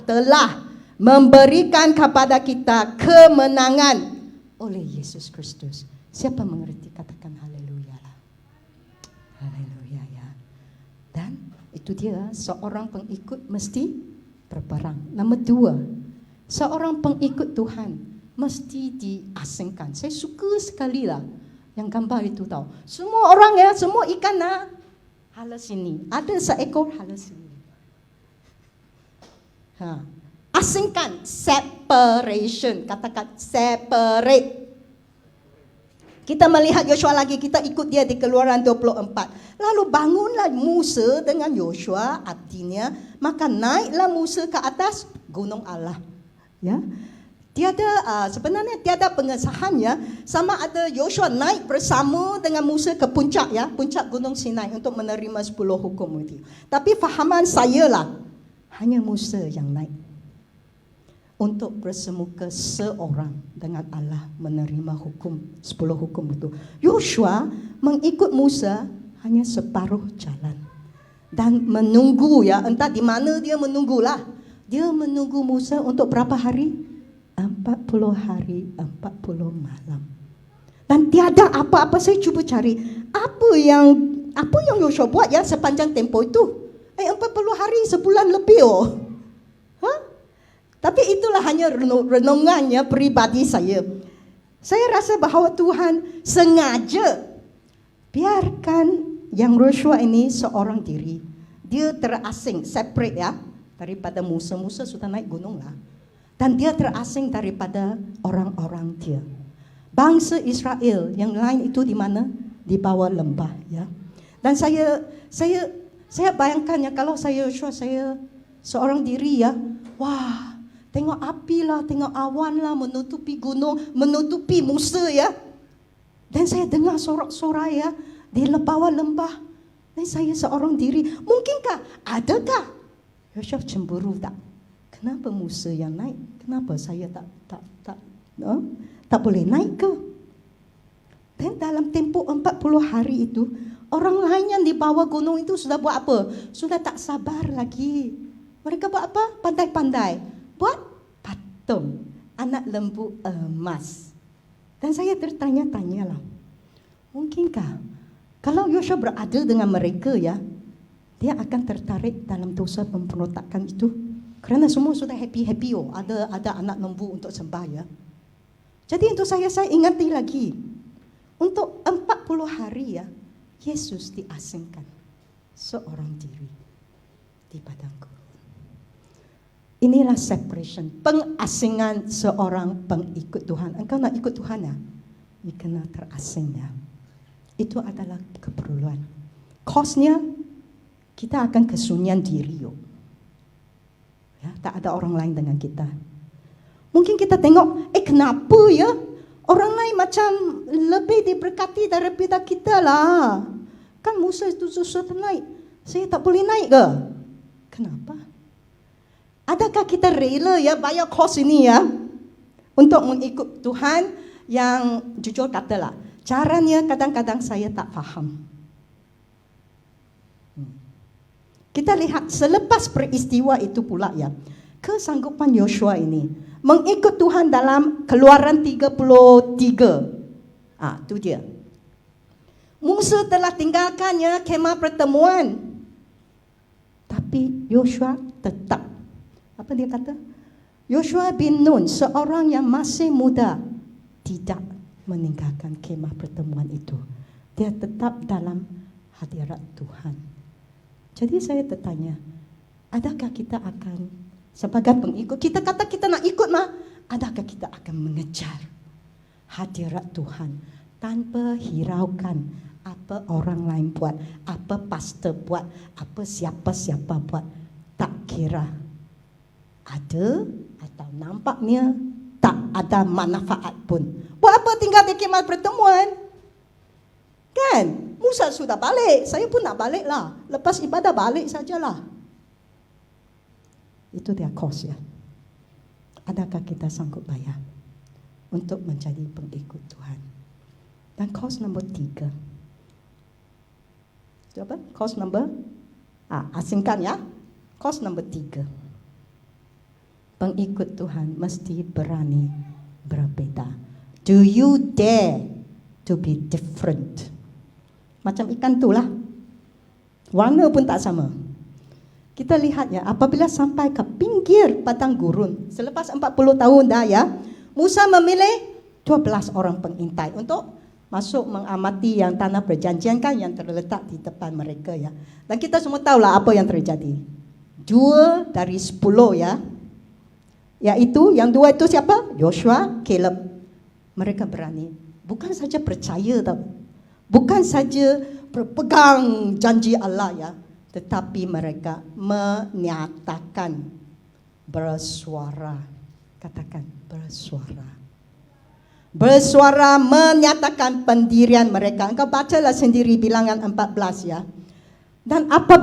telah memberikan kepada kita kemenangan oleh Yesus Kristus. Siapa mengerti katakan haleluya lah. Haleluya ya. Dan itu dia, seorang pengikut mesti berperang. Nombor 2, seorang pengikut Tuhan mesti diasingkan. Saya suka sekali lah yang gambar itu tahu. Semua orang ya, semua ikan hala sini. Ada seekor hala sini. Asingkan, separation. Katakan separate. Kita melihat Yosua lagi, kita ikut dia di Keluaran 24. Lalu bangunlah Musa dengan Yosua, artinya maka naiklah Musa ke atas gunung Allah. Ya. Sebenarnya tiada pengesahannya sama ada Yosua naik bersama dengan Musa ke puncak, ya, puncak Gunung Sinai untuk menerima 10 hukum itu. Tapi fahaman saya lah, hanya Musa yang naik untuk bersemuka seorang dengan Allah menerima hukum 10 hukum itu. Yosua mengikut Musa hanya separuh jalan dan menunggu, ya, entah di mana dia menunggulah. Dia menunggu Musa untuk berapa hari? 40 hari, 40 malam. Dan tiada apa-apa. Saya cuba cari apa yang Yosua buat, ya, sepanjang tempoh itu. 40 hari, sebulan lebih. Tapi itulah hanya renungannya pribadi saya. Saya rasa bahawa Tuhan sengaja biarkan yang Yosua ini seorang diri. Dia terasing, separate, ya, daripada Musa. Musa sudah naik gunung lah. Dan dia terasing daripada orang-orang dia. Bangsa Israel yang lain itu di mana? Di bawah lembah, ya. Dan saya bayangkannya kalau saya Yosua, saya seorang diri, ya. Wah, tengok api lah, tengok awan lah menutupi gunung, menutupi Musa, ya. Dan saya dengar sorak-sorai, ya, di bawah lembah. Dan saya seorang diri. Mungkinkah? Adakah Yosua cemburu tak? Kenapa Musa yang naik? Kenapa saya tak boleh naik ke? Dan dalam tempoh 40 hari itu, orang lain yang di bawah gunung itu sudah buat apa? Sudah tak sabar lagi. Mereka buat apa? Pandai-pandai. Buat patung anak lembu emas. Dan saya tertanya-tanyalah, mungkinkah kalau Yosua berada dengan mereka, ya, dia akan tertarik dalam dosa pemberontakan itu? Kerana semua sudah happy-happy, ada anak lembu untuk sembah, ya. Jadi untuk saya ingati lagi, untuk 40 hari, ya, Yesus diasingkan seorang diri di padang gurun. Inilah separation, pengasingan seorang pengikut Tuhan. Engkau nak ikut Tuhan, ya, you kena terasing, ya. Itu adalah keperluan. Kosnya kita akan kesunyian diri, ya, tak ada orang lain dengan kita. Mungkin kita tengok, kenapa, ya, orang lain macam lebih diberkati daripada kita lah. Kan Musa itu susah naik, saya tak boleh naik ke? Kenapa? Adakah kita rela, ya, bayar kos ini, ya, untuk mengikut Tuhan? Yang jujur katalah, caranya kadang-kadang saya tak faham. Kita lihat selepas peristiwa itu pula, ya, kesanggupan Yosua ini mengikut Tuhan dalam Keluaran 33. Itu dia. Musa telah tinggalkannya kemah pertemuan. Tapi Yosua tetap. Apa dia kata? Yosua bin Nun, seorang yang masih muda, tidak meninggalkan kemah pertemuan itu. Dia tetap dalam hadirat Tuhan. Jadi saya tertanya, adakah kita akan sebagai pengikut, kita kata kita nak ikut mah, adakah kita akan mengejar hadirat Tuhan tanpa hiraukan apa orang lain buat, apa pastor buat, apa siapa-siapa buat, tak kira ada atau nampaknya tak ada manfaat pun. Buat apa tinggal di kemah pertemuan? Kan? Musa sudah balik, saya pun nak balik lah. Lepas ibadah balik sajalah. Itu dia kos, ya. Adakah kita sanggup bayar untuk menjadi pengikut Tuhan? Dan kos nombor 3. Itu apa? Kos nombor, asingkan, ya. Kos nombor 3. Pengikut Tuhan mesti berani berbeda. Do you dare to be different? Macam ikan tu lah. Warna pun tak sama. Kita lihat, ya, apabila sampai ke pinggir padang gurun, selepas 40 tahun dah, ya, Musa memilih 12 orang pengintai untuk masuk mengamati yang tanah perjanjian, kan, yang terletak di depan mereka, ya. Dan kita semua tahulah apa yang terjadi. 2 dari 10, ya. Yaitu yang 2 itu siapa? Yosua, Caleb. Mereka berani bukan saja percaya tau. Bukan saja berpegang janji Allah ya, tetapi mereka menyatakan bersuara. Katakan bersuara. Bersuara menyatakan pendirian mereka. Engkau bacalah sendiri bilangan 14 ya. Dan apa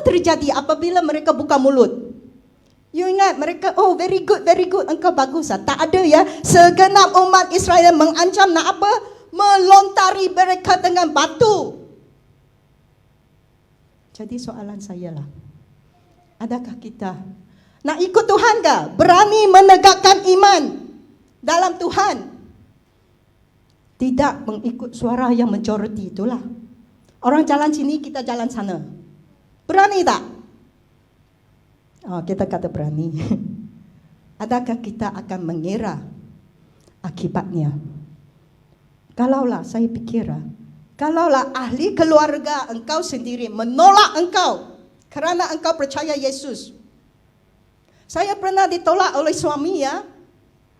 terjadi apabila mereka buka mulut? You ingat mereka, oh very good, engkau bagus. Tak ada ya, segenap umat Israel mengancam nak apa? Melontari mereka dengan batu. Jadi soalan saya lah, adakah kita nak ikut Tuhan ke? Berani menegakkan iman dalam Tuhan, tidak mengikut suara yang majoriti itulah. Orang jalan sini, kita jalan sana. Berani tak? Oh, kita kata berani. Adakah kita akan mengira akibatnya? Kalaulah saya fikir, kalaulah ahli keluarga engkau sendiri menolak engkau kerana engkau percaya Yesus. Saya pernah ditolak oleh suami ya.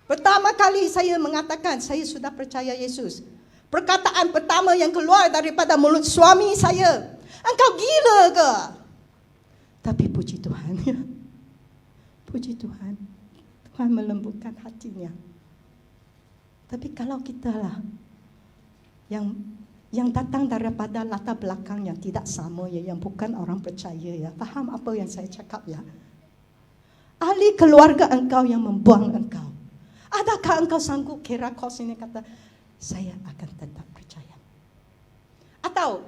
Pertama kali saya mengatakan saya sudah percaya Yesus. Perkataan pertama yang keluar daripada mulut suami saya, engkau gila ke? Tapi puji Tuhan ya. Puji Tuhan. Tuhan melembutkan hatinya. Tapi kalau kita lah yang datang daripada latar belakang yang tidak sama ya, yang bukan orang percaya ya. Faham apa yang saya cakap ya? Ahli keluarga engkau yang membuang engkau. Adakah engkau sanggup kira kos ini kata, saya akan tetap percaya? Atau,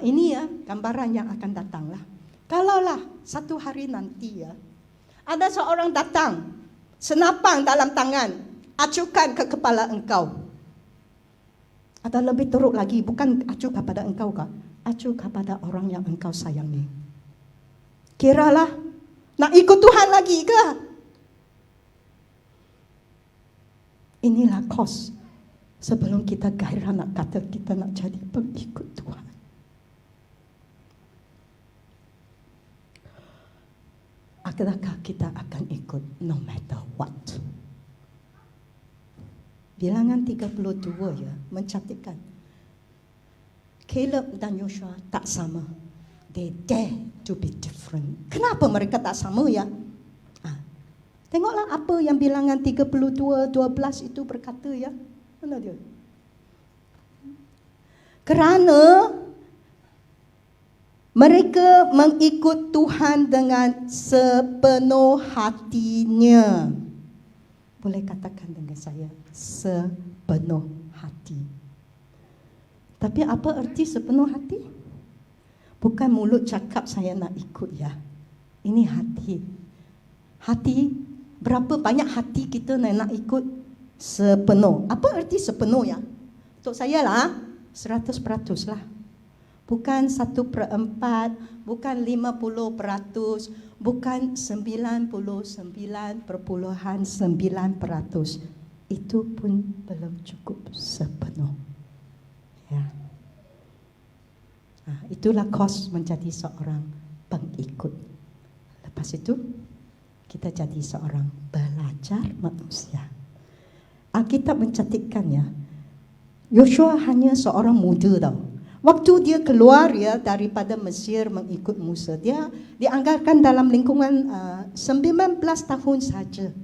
ini ya gambaran yang akan datang lah. Kalaulah satu hari nanti ya, ada seorang datang, senapang dalam tangan, acukan ke kepala engkau. Atau lebih teruk lagi, bukan acuh kepada engkau kah? Acuh kepada orang yang engkau sayangi. Kiralah, nak ikut Tuhan lagi ke? Inilah kos sebelum kita gairah nak kata kita nak jadi pengikut Tuhan. Adakah kita akan ikut no matter what? Bilangan 32 ya mencatatkan Caleb dan Joshua tak sama. They dare to be different. Kenapa mereka tak sama ya? Tengoklah apa yang bilangan 32:12 itu berkata ya. Mana dia? Kerana mereka mengikut Tuhan dengan sepenuh hatinya. Boleh katakan dengan saya, sepenuh hati. Tapi apa erti sepenuh hati? Bukan mulut cakap saya nak ikut ya. Ini hati. Hati, berapa banyak hati kita nak ikut sepenuh. Apa erti sepenuh ya? Untuk saya lah, 100% lah. Bukan 1/4, bukan 50%, bukan 99.9%. Itu pun belum cukup sepenuh. Ya. Itulah kos menjadi seorang pengikut. Lepas itu, kita jadi seorang belajar manusia. Alkitab mencatatkannya, Yosua hanya seorang muda tau. Waktu dia keluar ya daripada Mesir mengikut Musa, dia dianggarkan dalam lingkungan 19 tahun saja.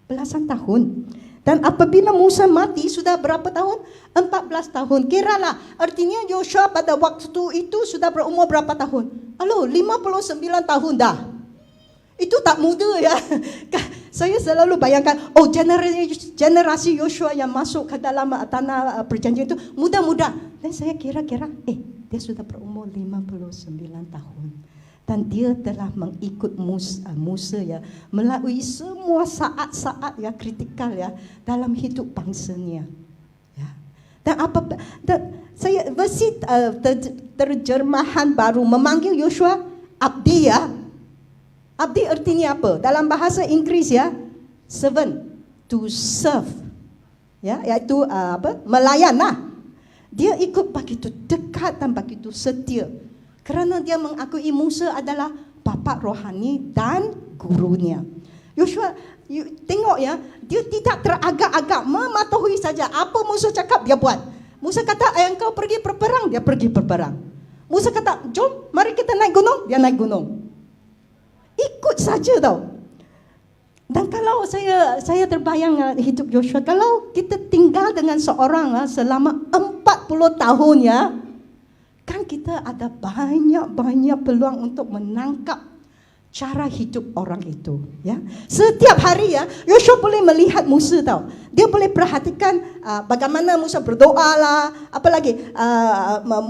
Belasan tahun. Dan apabila Musa mati sudah berapa tahun? 14 tahun. Kiralah, artinya Yosua pada waktu itu sudah berumur berapa tahun? 59 tahun dah. Itu tak muda ya. Saya selalu bayangkan, oh generasi Yosua yang masuk ke dalam tanah perjanjian itu muda-muda. Dan saya kira-kira, dia sudah berumur 59 tahun. Dan dia telah mengikut Musa ya, melalui semua saat-saat ya kritikal ya dalam hidup bangsanya. Ya. Dan saya versi terjemahan baru memanggil Yosua abdi ya. Abdi artinya apa? Dalam bahasa Inggeris ya, servant, to serve. Ya, iaitu melayan lah. Dia ikut begitu dekat dan begitu setia. Kerana dia mengakui Musa adalah bapa rohani dan gurunya. Joshua, tengok ya, dia tidak teragak-agak, mematuhi saja. Apa Musa cakap, dia buat. Musa kata, engkau pergi berperang, dia pergi berperang. Musa kata, jom, mari kita naik gunung, dia naik gunung. Ikut saja tau. Dan kalau saya terbayang hidup Joshua, kalau kita tinggal dengan seorang selama 40 tahun ya, kan kita ada banyak peluang untuk menangkap cara hidup orang itu, ya. Setiap hari ya, Joshua boleh melihat Musa tahu. Dia boleh perhatikan bagaimana Musa berdoa lah, apalagi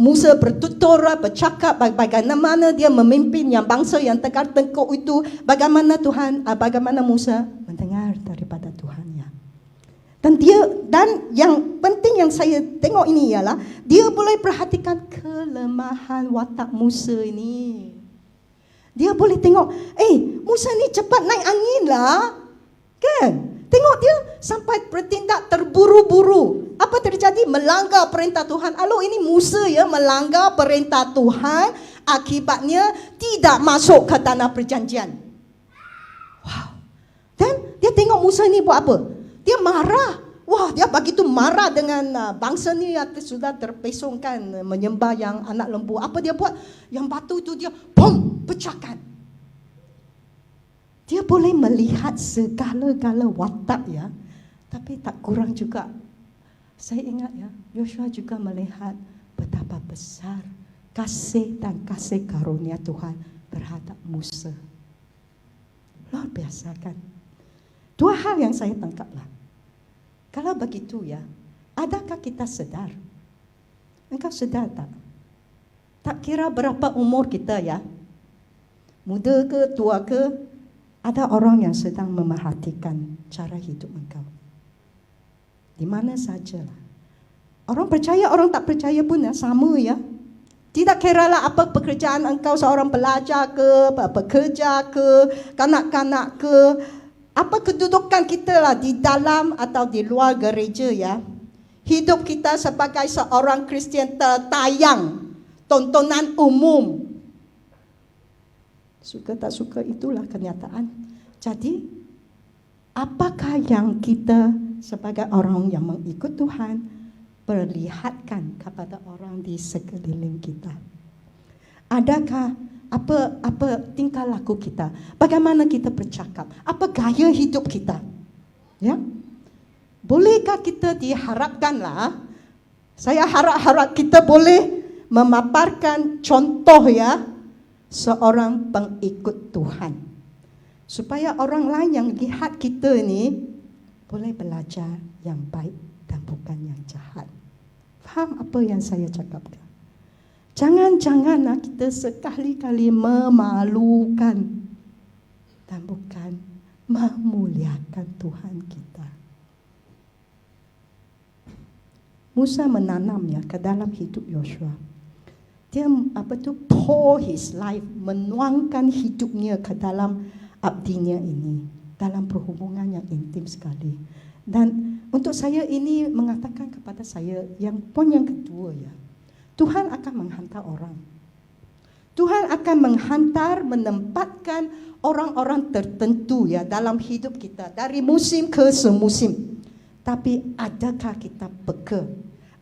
Musa bertutur lah, bercakap bagaimana dia memimpin yang bangsa yang tegar tengkuk itu, bagaimana Musa mendengar daripada Tuhan ya. Dan yang penting yang saya tengok ini ialah dia boleh perhatikan kelemahan watak Musa ini. Dia boleh tengok, Musa ni cepat naik angin lah. Kan? Tengok dia sampai bertindak terburu-buru. Apa terjadi? Melanggar perintah Tuhan. Ini Musa ya melanggar perintah Tuhan. Akibatnya tidak masuk ke tanah perjanjian. Wow. Dan dia tengok Musa ni buat apa? Dia marah. Wah, dia begitu marah dengan bangsa ni yang sudah terpesongkan menyembah yang anak lembu. Apa dia buat? Yang batu itu dia pecahkan. Dia boleh melihat segala-gala watak ya. Tapi tak kurang juga. Saya ingat ya, Joshua juga melihat betapa besar kasih dan kasih karunia Tuhan terhadap Musa. Luar biasa kan? Dua hal yang saya tangkaplah. Kalau begitu ya, adakah kita sedar? Engkau sedar tak? Tak kira berapa umur kita ya, muda ke, tua ke, ada orang yang sedang memerhatikan cara hidup engkau. Di mana sajalah. Orang percaya, orang tak percaya pun sama ya. Tidak kiralah apa pekerjaan engkau, seorang pelajar ke, pekerja ke, kanak-kanak ke, apa kedudukan kita lah di dalam atau di luar gereja ya. Hidup kita sebagai seorang Kristian tertayang, tontonan umum. Suka tak suka itulah kenyataan. Jadi, apakah yang kita sebagai orang yang mengikut Tuhan perlihatkan kepada orang di sekeliling kita? Adakah apa tingkah laku kita? Bagaimana kita bercakap? Apa gaya hidup kita? Ya? Bolehkah kita diharapkanlah? Saya harap kita boleh memaparkan contoh ya seorang pengikut Tuhan. Supaya orang lain yang lihat kita ni boleh belajar yang baik dan bukan yang jahat. Faham apa yang saya cakapkan? Jangan-janganlah kita sekali-kali memalukan dan bukan memuliakan Tuhan kita. Musa menanam ya ke dalam hidup Joshua. Dia pour his life, menuangkan hidupnya ke dalam abdinya ini, dalam perhubungan yang intim sekali. Dan untuk saya ini mengatakan kepada saya yang poin yang kedua ya. Tuhan akan menghantar orang. Tuhan akan menghantar, menempatkan orang-orang tertentu ya dalam hidup kita dari musim ke semusim. Tapi adakah kita peka?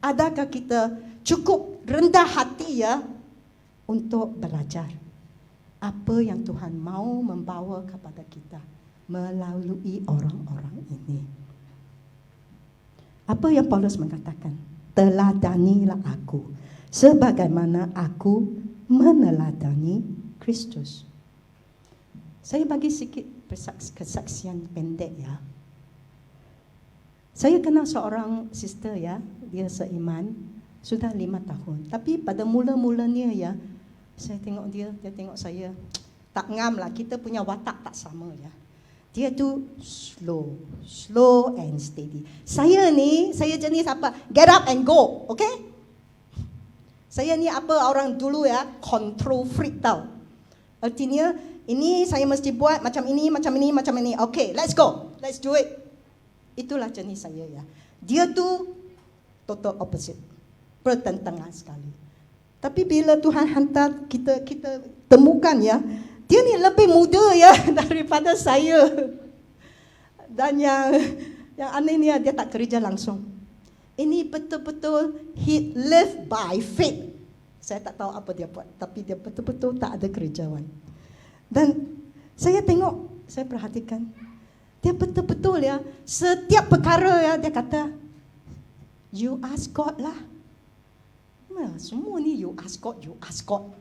Adakah kita cukup rendah hati ya untuk belajar apa yang Tuhan mau membawa kepada kita melalui orang-orang ini? Apa yang Paulus mengatakan? Teladanilah aku sebagaimana aku meneladani Kristus. Saya bagi sikit kesaksian pendek ya. Saya kenal seorang sister ya, dia seiman sudah 5 tahun. Tapi pada mula-mulanya ya, saya tengok dia tengok saya, tak ngam lah, kita punya watak tak sama ya. Dia tu slow and steady. Saya jenis apa? Get up and go, okay? Saya ni apa orang dulu ya, control freak tau. Artinya, ini saya mesti buat macam ini. Okay, let's go. Let's do it. Itulah jenis saya ya. Dia tu total opposite. Pertentangan sekali. Tapi bila Tuhan hantar kita temukan ya, dia ni lebih muda ya daripada saya. Dan yang anehnya dia tak kerja langsung. Ini betul-betul he live by faith. Saya tak tahu apa dia buat, tapi dia betul-betul tak ada kerjaan. Dan saya tengok, saya perhatikan, dia betul-betul ya, setiap perkara ya dia kata, you ask God lah. Semua ni you ask God, you ask God.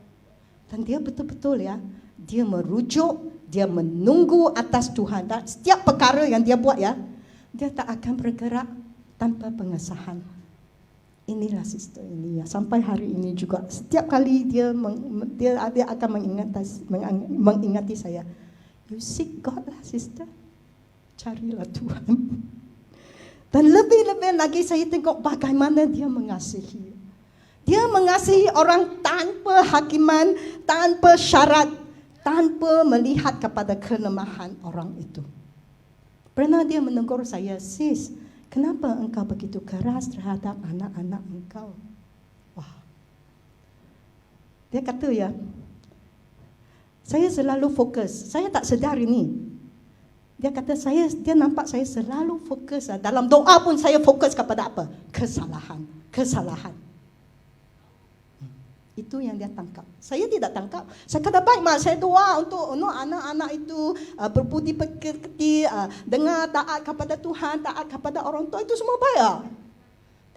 Dan dia betul-betul ya, dia merujuk, dia menunggu atas Tuhan. Dan setiap perkara yang dia buat ya, dia tak akan bergerak tanpa pengesahan. Inilah sister ini ya, sampai hari ini juga setiap kali dia akan mengingati saya, you seek God lah sister, carilah Tuhan. Dan lebih-lebih lagi saya tengok bagaimana dia mengasihi. Dia mengasihi orang tanpa hakiman, tanpa syarat, tanpa melihat kepada kelemahan orang itu. Pernah dia menegur saya, sis, kenapa engkau begitu keras terhadap anak-anak engkau? Wah. Dia kata ya, saya selalu fokus. Saya tak sedar ini. Dia kata dia nampak saya selalu fokus. Dalam doa pun saya fokus kepada apa? Kesalahan. Itu yang dia tangkap. Saya tidak tangkap. Saya kata baik mak, saya doa untuk anak-anak itu berbudi pekerti, dengar taat kepada Tuhan, taat kepada orang tua, itu semua baik.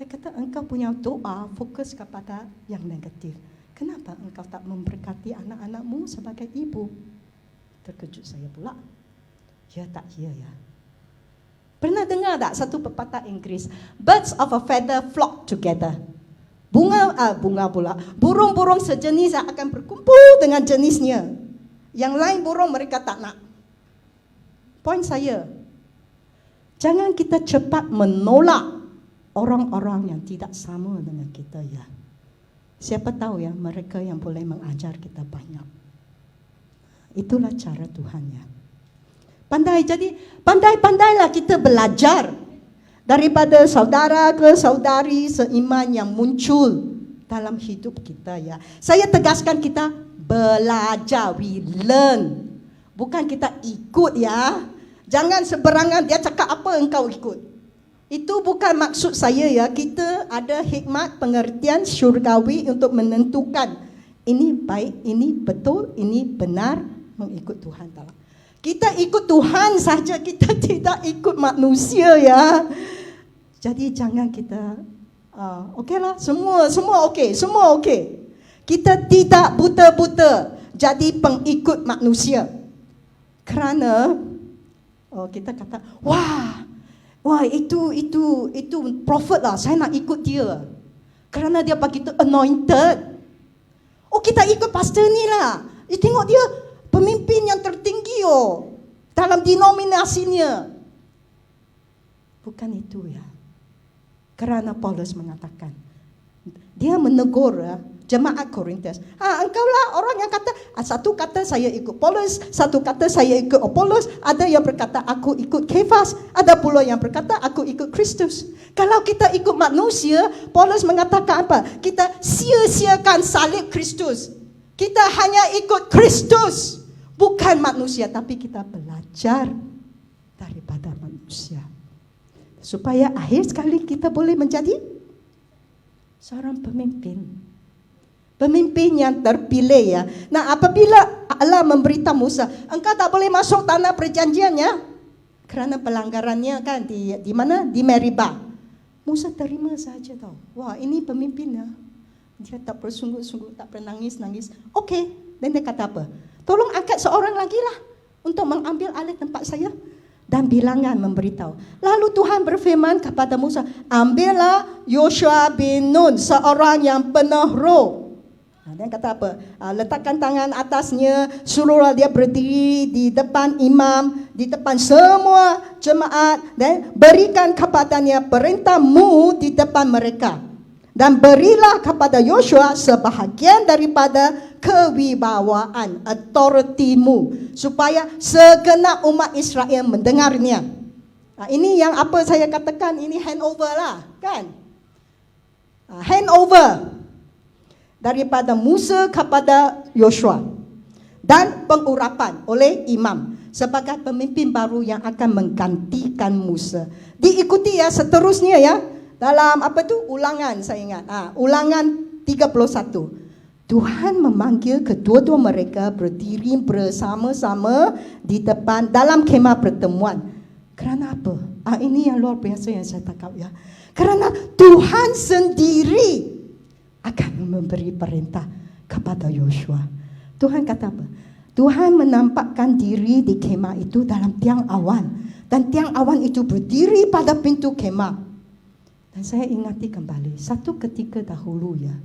Dia kata engkau punya doa fokus kepada yang negatif. Kenapa engkau tak memberkati anak-anakmu sebagai ibu? Terkejut saya pula. Ya tak ya ya. Pernah dengar tak satu pepatah Inggeris? Birds of a feather flock together. Burung-burung sejenis akan berkumpul dengan jenisnya. Yang lain burung mereka tak nak. Poin saya, jangan kita cepat menolak orang-orang yang tidak sama dengan kita ya. Siapa tahu ya, mereka yang boleh mengajar kita banyak. Itulah cara Tuhan ya. Pandai-pandailah kita belajar daripada saudara ke saudari seiman yang muncul dalam hidup kita ya. Saya tegaskan kita belajar, we learn. Bukan kita ikut ya. Jangan seberangan dia cakap apa engkau ikut. Itu bukan maksud saya ya. Kita ada hikmat pengertian syurgawi untuk menentukan ini baik, ini betul, ini benar, mengikut Tuhan tak. Kita ikut Tuhan saja, kita tidak ikut manusia ya. Jadi jangan kita okeylah, semua okey. Kita tidak buta-buta jadi pengikut manusia. Kerana kita kata, wah itu prophet lah, saya nak ikut dia. Kerana dia begitu anointed. Oh, kita ikut pastor ni lah. Tengok dia pemimpin yang tertinggi dalam denominasinya. Bukan itu ya. Kerana Paulus mengatakan, dia menegur jemaat Korintus. Engkaulah orang yang kata, satu kata saya ikut Paulus, satu kata saya ikut Apollos, ada yang berkata aku ikut Kefas, ada pula yang berkata aku ikut Kristus. Kalau kita ikut manusia, Paulus mengatakan apa? Kita sia-siakan salib Kristus. Kita hanya ikut Kristus, bukan manusia, tapi kita belajar daripada manusia. Supaya akhir sekali kita boleh menjadi seorang pemimpin. Pemimpin yang terpilih ya. Nah, apabila Allah memberitahu Musa, engkau tak boleh masuk tanah perjanjiannya kerana pelanggarannya kan di mana? Di Meribah. Musa terima saja tahu. Wah, ini pemimpinnya. Dia tak bersungguh-sungguh, tak pernah nangis. Okey, dan dia kata apa? Tolong angkat seorang lagi lah untuk mengambil alih tempat saya. Dan bilangan memberitahu. Lalu Tuhan berfirman kepada Musa, ambillah Yosua bin Nun, seorang yang penuh roh. Dia kata apa? Letakkan tangan atasnya, suruhlah dia berdiri di depan imam, di depan semua jemaat, dan berikan kepadanya perintahmu di depan mereka. Dan berilah kepada Yosua sebahagian daripada kewibawaan, authority-mu, supaya segenap umat Israel mendengarnya. Ini yang apa saya katakan, ini handover lah, kan? Handover daripada Musa kepada Yosua dan pengurapan oleh imam. sebagai pemimpin baru yang akan menggantikan Musa. Diikuti ya seterusnya ya. Dalam Ulangan saya ingat. Ulangan 31. Tuhan memanggil kedua-dua mereka berdiri bersama-sama di depan dalam kemah pertemuan. Kerana apa? Ini yang luar biasa yang saya tangkap ya. Kerana Tuhan sendiri akan memberi perintah kepada Yosua. Tuhan kata apa? Tuhan menampakkan diri di kemah itu dalam tiang awan. Dan tiang awan itu berdiri pada pintu kemah. Dan saya ingati kembali, satu ketika dahulu ya,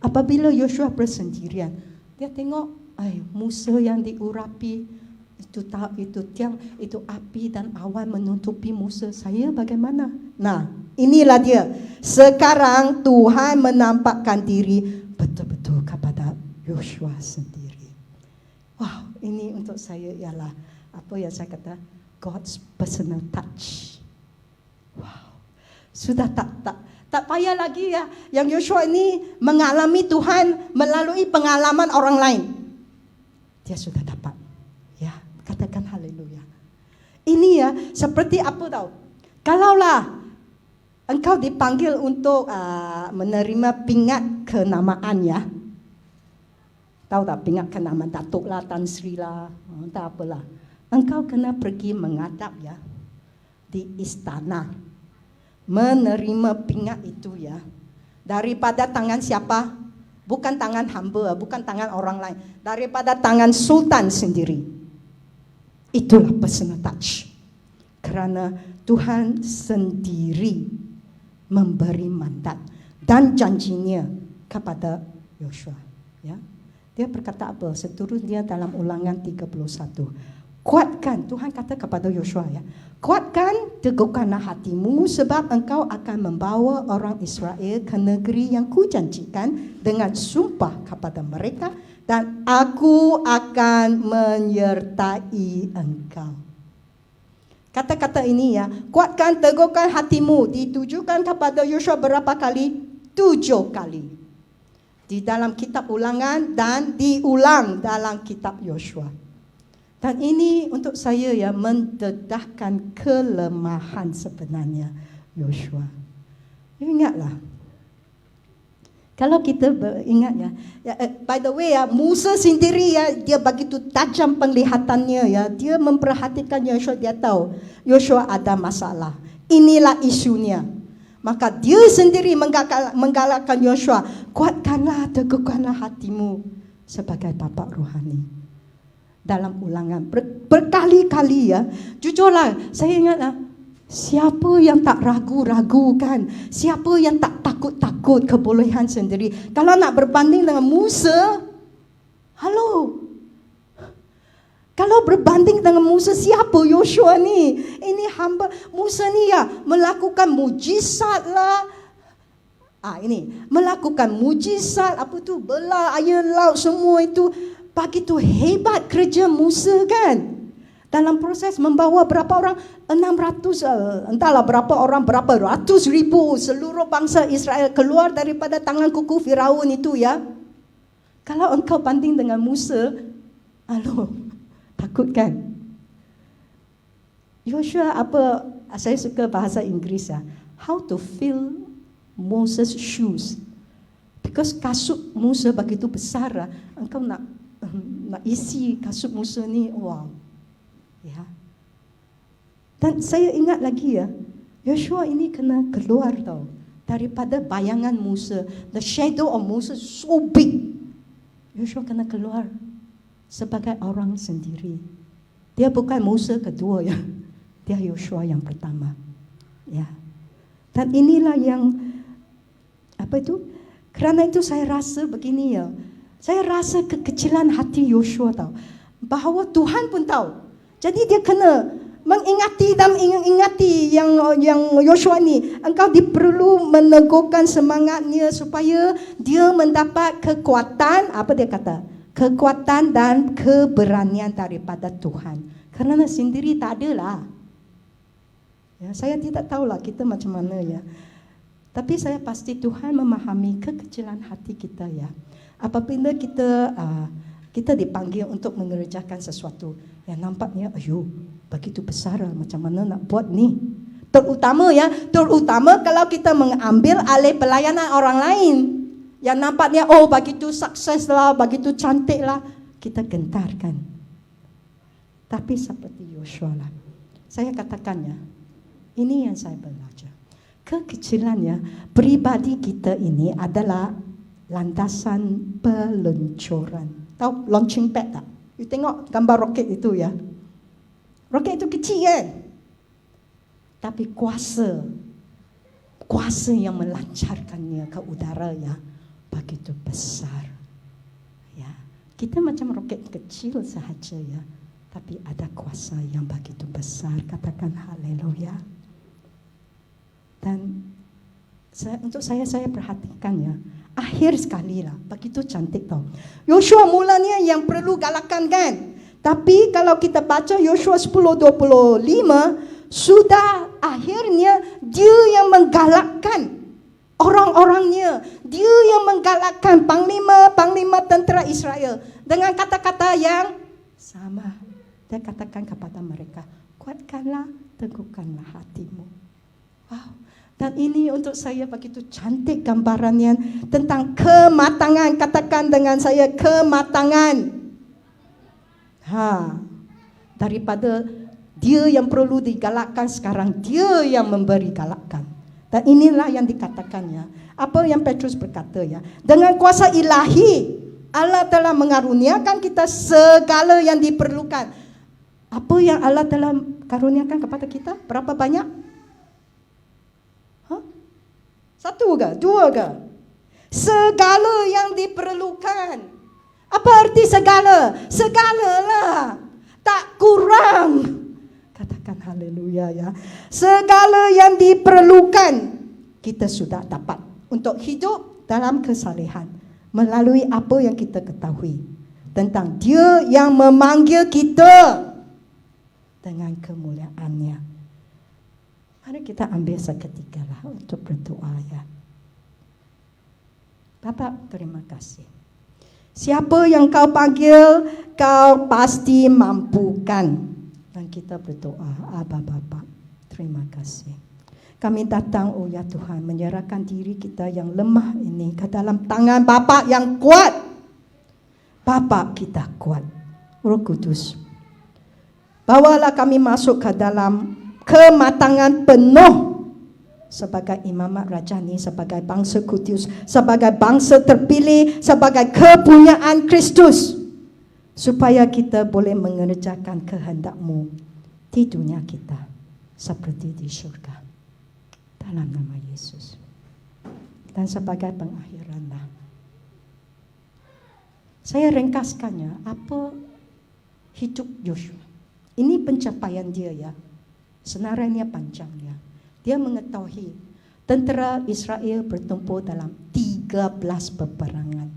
apabila Yosua bersendirian, dia tengok Musa yang diurapi, itu tiang, itu api dan awan menutupi Musa. Saya bagaimana? Nah, inilah dia. Sekarang Tuhan menampakkan diri betul-betul kepada Yosua sendiri. Wow, ini untuk saya ialah apa yang saya kata, God's personal touch. Wow. Sudah tak payah lagi ya yang Yosua ini mengalami Tuhan melalui pengalaman orang lain. Dia sudah dapat. Ya, katakan haleluya. Ini ya seperti apa tahu? Kalaulah engkau dipanggil untuk menerima pingat kenamaan ya. Tahu tak pingat kenamaan Datuk lah, Tan Sri lah, tak apalah. Engkau kena pergi menghadap ya di istana. Menerima pingat itu ya. Daripada tangan siapa? Bukan tangan hamba, bukan tangan orang lain. Daripada tangan sultan sendiri. Itulah personal touch. Kerana Tuhan sendiri memberi mandat dan janjinya kepada Yosua. Ya. Dia berkata apa? Seterusnya dalam Ulangan 31. Kuatkan, Tuhan kata kepada Yosua ya. Kuatkan, teguhkanlah hatimu sebab engkau akan membawa orang Israel ke negeri yang kujanjikan dengan sumpah kepada mereka dan aku akan menyertai engkau. Kata-kata ini ya, kuatkan, teguhkan hatimu ditujukan kepada Yosua berapa kali? 7 kali. Di dalam kitab Ulangan dan diulang dalam kitab Yosua. Dan ini untuk saya ya mendedahkan kelemahan sebenarnya Yosua. Ingatlah. Kalau kita ingat ya, by the way ya, Musa sendiri ya dia begitu tajam penglihatannya ya, dia memperhatikan Yosua, dia tahu Yosua ada masalah. Inilah isunya. Maka dia sendiri menggalakkan Yosua, kuatkanlah, teguhkanlah hatimu sebagai bapa rohani. Dalam Ulangan berkali-kali ya, jujurlah saya ingatlah, siapa yang tak ragu-ragu kan, siapa yang tak takut-takut kebolehan sendiri. Kalau nak berbanding dengan Musa, halo, kalau berbanding dengan Musa, siapa Yosua ni? Ini hamba Musa ni ya melakukan mujizat lah. Ini melakukan mujizat, apa tu, belah air laut semua itu. Begitu hebat kerja Musa kan. Dalam proses membawa berapa orang? 600, entahlah berapa orang, berapa ratus ribu seluruh bangsa Israel keluar daripada tangan kuku Firaun itu ya. Kalau engkau banding dengan Musa, takut kan? Yosua apa? Saya suka bahasa Inggeris ya. How to fill Moses' shoes. Because kasut Musa begitu besar, engkau nak isi kasut Musa ni, wow. Ya. Dan saya ingat lagi ya, Yosua ini kena keluar tau daripada bayangan Musa. The shadow of Moses so big. Yosua kena keluar sebagai orang sendiri. Dia bukan Musa kedua ya. Dia Yosua yang pertama. Ya. Dan inilah yang kerana itu saya rasa begini ya. Saya rasa kekecilan hati Yosua tahu. Bahawa Tuhan pun tahu. Jadi dia kena mengingati dan ingati yang Yosua ni. Engkau diperlu meneguhkan semangatnya supaya dia mendapat kekuatan. Apa dia kata? Kekuatan dan keberanian daripada Tuhan. Kerana sendiri tak adalah. Ya, saya tidak tahulah kita macam mana ya. Tapi saya pasti Tuhan memahami kekecilan hati kita ya. Apabila kita Kita dipanggil untuk mengerjakan sesuatu yang nampaknya, begitu besar lah, macam mana nak buat ni. Terutama kalau kita mengambil alih pelayanan orang lain. Yang nampaknya, begitu sukses lah, begitu cantik lah. Kita gentarkan. Tapi seperti Yosua lah. Saya katakannya, ini yang saya belajar. Kekecilannya, pribadi kita ini adalah landasan peluncuran. Tahu launching pad tak? You tengok gambar roket itu ya. Roket itu kecil kan? Tapi kuasa yang melancarkannya ke udara ya begitu besar. Ya, kita macam roket kecil sahaja ya, tapi ada kuasa yang begitu besar. Katakan haleluya. Dan untuk saya perhatikan ya, akhir sekali lah, begitu cantik tau. Yosua mulanya yang perlu galakan kan. Tapi kalau kita baca Yosua 10:25, sudah akhirnya dia yang menggalakkan orang-orangnya. Dia yang menggalakkan panglima tentera Israel dengan kata-kata yang sama. Dia katakan kepada mereka, kuatkanlah, teguhkanlah hatimu. Wow. Dan ini untuk saya begitu cantik gambarannya tentang kematangan. Katakan dengan saya, kematangan. Daripada dia yang perlu digalakkan, sekarang dia yang memberi galakkan. Dan inilah yang dikatakannya. Apa yang Petrus berkata ya. Dengan kuasa ilahi, Allah telah mengaruniakan kita segala yang diperlukan. Apa yang Allah telah karuniakan kepada kita? Berapa banyak? Satu ke? Dua ke? Segala yang diperlukan. Apa arti segala? Segalalah. Tak kurang. Katakan haleluya ya. Segala yang diperlukan kita sudah dapat untuk hidup dalam kesalehan melalui apa yang kita ketahui tentang Dia yang memanggil kita dengan kemuliaannya. Mari kita ambil seketika lah untuk berdoa ya. Bapa, terima kasih. Siapa yang kau panggil, kau pasti mampukan. Dan kita berdoa, Aba Bapa, terima kasih. Kami datang, ya Tuhan, menyerahkan diri kita yang lemah ini ke dalam tangan Bapa yang kuat. Bapa kita kuat. Roh Kudus, bawalah kami masuk ke dalam kematangan penuh sebagai imamat rajani, sebagai bangsa kudus, sebagai bangsa terpilih, sebagai kepunyaan Kristus, supaya kita boleh mengerjakan kehendak-Mu di dunia kita seperti di surga. Dalam nama Yesus. Dan sebagai pengakhiranlah, saya ringkaskannya apa hidup Yosua. Ini pencapaian dia ya. Senarai panjang ya. Dia mengetahui tentera Israel bertempur dalam 13 peperangan.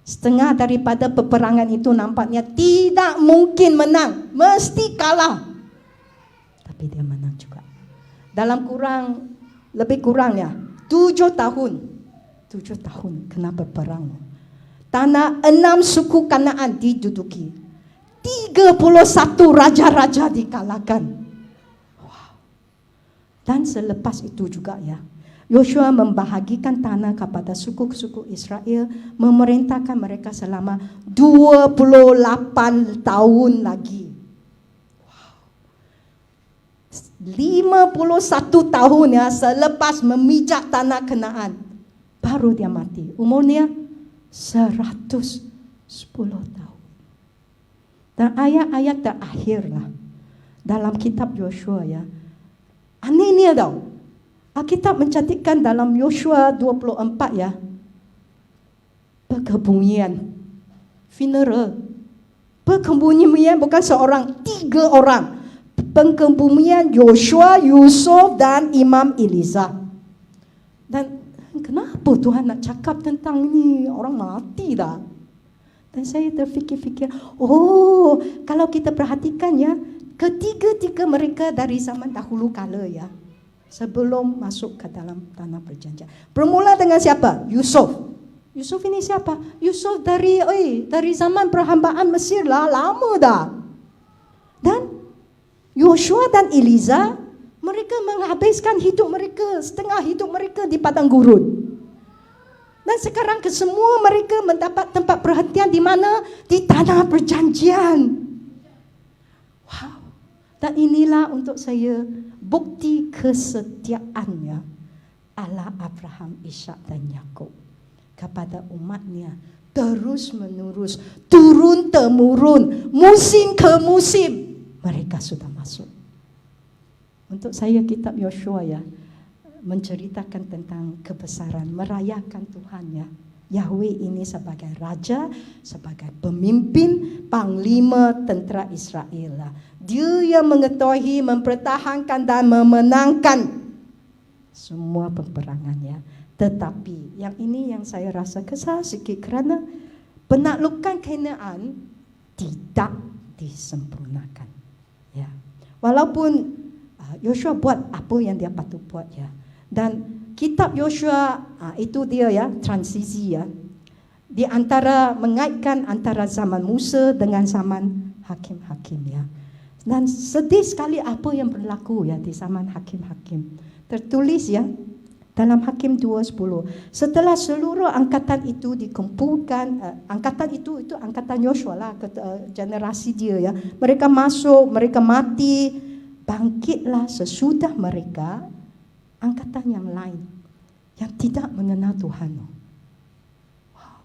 Setengah daripada peperangan itu nampaknya tidak mungkin menang. Mesti kalah. Tapi dia menang juga. Dalam lebih kurang ya 7 tahun. 7 tahun kena berperang. Tanah 6 suku Kanaan diduduki. 31 raja-raja dikalahkan. Dan selepas itu juga ya, Yosua membahagikan tanah kepada suku-suku Israel, memerintahkan mereka selama 28 tahun lagi. 51 tahun ya selepas memijak tanah Kanaan, baru dia mati. Umurnya 110 tahun. Dan ayat-ayat terakhir lah dalam kitab Yosua ya, anehnya tau. Alkitab mencatatkan dalam Yosua 24 ya, perkebunian, funeral. Perkebunian bukan seorang, 3 orang. Perkebunian Yosua, Yusuf dan Imam Eliza. Dan kenapa Tuhan nak cakap tentang ni? Orang mati dah. Dan saya terfikir-fikir, kalau kita perhatikan ya, ketiga-tiga mereka dari zaman dahulu kala ya, sebelum masuk ke dalam tanah perjanjian. Bermula dengan siapa? Yusuf. Yusuf ini siapa? Yusuf dari zaman perhambaan Mesir lah, lama dah. Dan Yosua dan Eliza, mereka menghabiskan hidup mereka, setengah hidup mereka di padang gurun. Dan sekarang kesemua mereka mendapat tempat perhentian di mana? Di tanah perjanjian. Wow. Dan inilah untuk saya bukti kesetiaannya Allah Abraham, Ishak dan Yakub kepada umatnya terus menerus, turun temurun, musim ke musim mereka sudah masuk. Untuk saya kitab Yosua ya menceritakan tentang kebesaran, merayakan Tuhan ya. Yahweh ini sebagai raja, sebagai pemimpin, panglima tentera Israel lah. Dia yang mengetahui, mempertahankan dan memenangkan semua peperangannya. Tetapi yang ini yang saya rasa kesal sikit kerana penaklukan Kanaan tidak disempurnakan. Ya, walaupun Yosua buat apa yang dia patut buat ya. Dan kitab Yosua itu dia ya transisi ya. Di antara mengaitkan antara zaman Musa dengan zaman hakim-hakim ya. Dan sedih sekali apa yang berlaku ya di zaman hakim-hakim. Tertulis ya dalam Hakim 2:10. Setelah seluruh angkatan itu dikumpulkan, angkatan itu angkatan Yosua lah, generasi dia ya. Mereka masuk, mereka mati, bangkitlah sesudah mereka angkatan yang lain yang tidak mengenal Tuhan. Wow.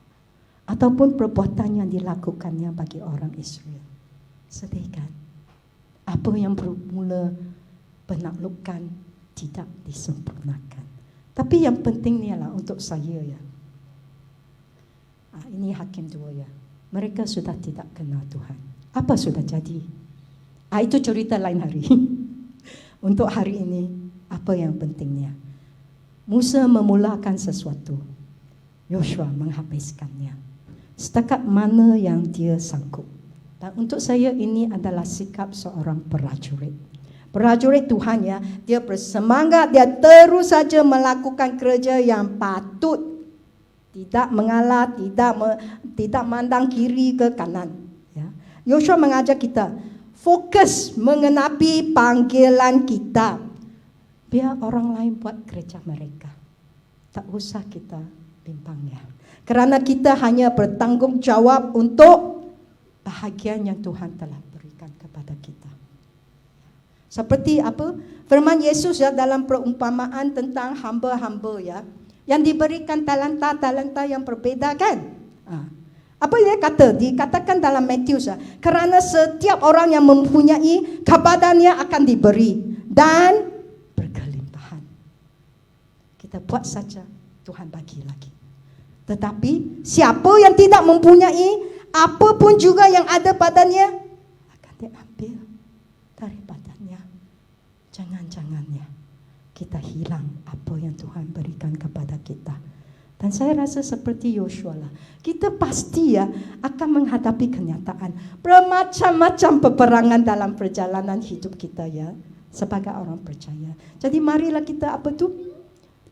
Ataupun perbuatan yang dilakukannya bagi orang Israel. Sedih kan? Apa yang bermula penaklukan tidak disempurnakan. Tapi yang pentingnya lah untuk saya ya. Ini Hakim 2 ya. Mereka sudah tidak kenal Tuhan. Apa sudah jadi? Itu cerita lain hari. Untuk hari ini, apa yang pentingnya? Musa memulakan sesuatu. Yosua menghabiskannya. Setakat mana yang dia sanggup. Dan untuk saya ini adalah sikap seorang prajurit. Prajurit Tuhan ya, dia bersemangat, dia terus saja melakukan kerja yang patut. Tidak mengalah, tidak mandang kiri ke kanan. Ya. Yosua mengajar kita, fokus mengenapi panggilan kita. Biar orang lain buat kerja mereka. Tak usah kita bimbang ya. Kerana kita hanya bertanggung jawab untuk bahagian yang Tuhan telah berikan kepada kita. Seperti apa? Firman Yesus ya dalam perumpamaan tentang hamba-hamba ya. Yang diberikan talenta-talenta yang berbeza kan? Apa dia kata? Dikatakan dalam Matius ya. Kerana setiap orang yang mempunyai kepadanya akan diberi. Dan berkelimpahan. Kita buat saja, Tuhan bagi lagi. Tetapi siapa yang tidak mempunyai apapun juga yang ada padanya akan diambil daripadanya. Jangan-jangannya kita hilang apa yang Tuhan berikan kepada kita. Dan saya rasa seperti Yosua lah. Kita pasti ya akan menghadapi kenyataan bermacam-macam peperangan dalam perjalanan hidup kita ya. Sebagai orang percaya. Jadi marilah kita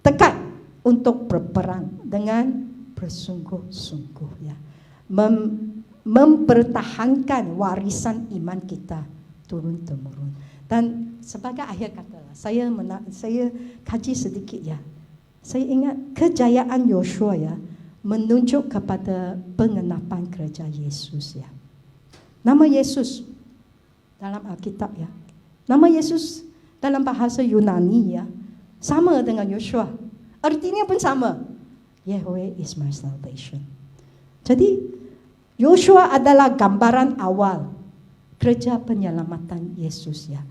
tekad untuk berperang dengan bersungguh-sungguh ya. Mempertahankan warisan iman kita turun-temurun. Dan sebagai akhir kata, saya kaji sedikit ya. Saya ingat kejayaan Yosua ya menunjuk kepada pengenapan kerja Yesus ya. Nama Yesus dalam Alkitab ya. Nama Yesus dalam bahasa Yunani ya sama dengan Yosua. Artinya pun sama. Yahweh is my salvation. Jadi Yosua adalah gambaran awal kerja penyelamatan Yesus ya.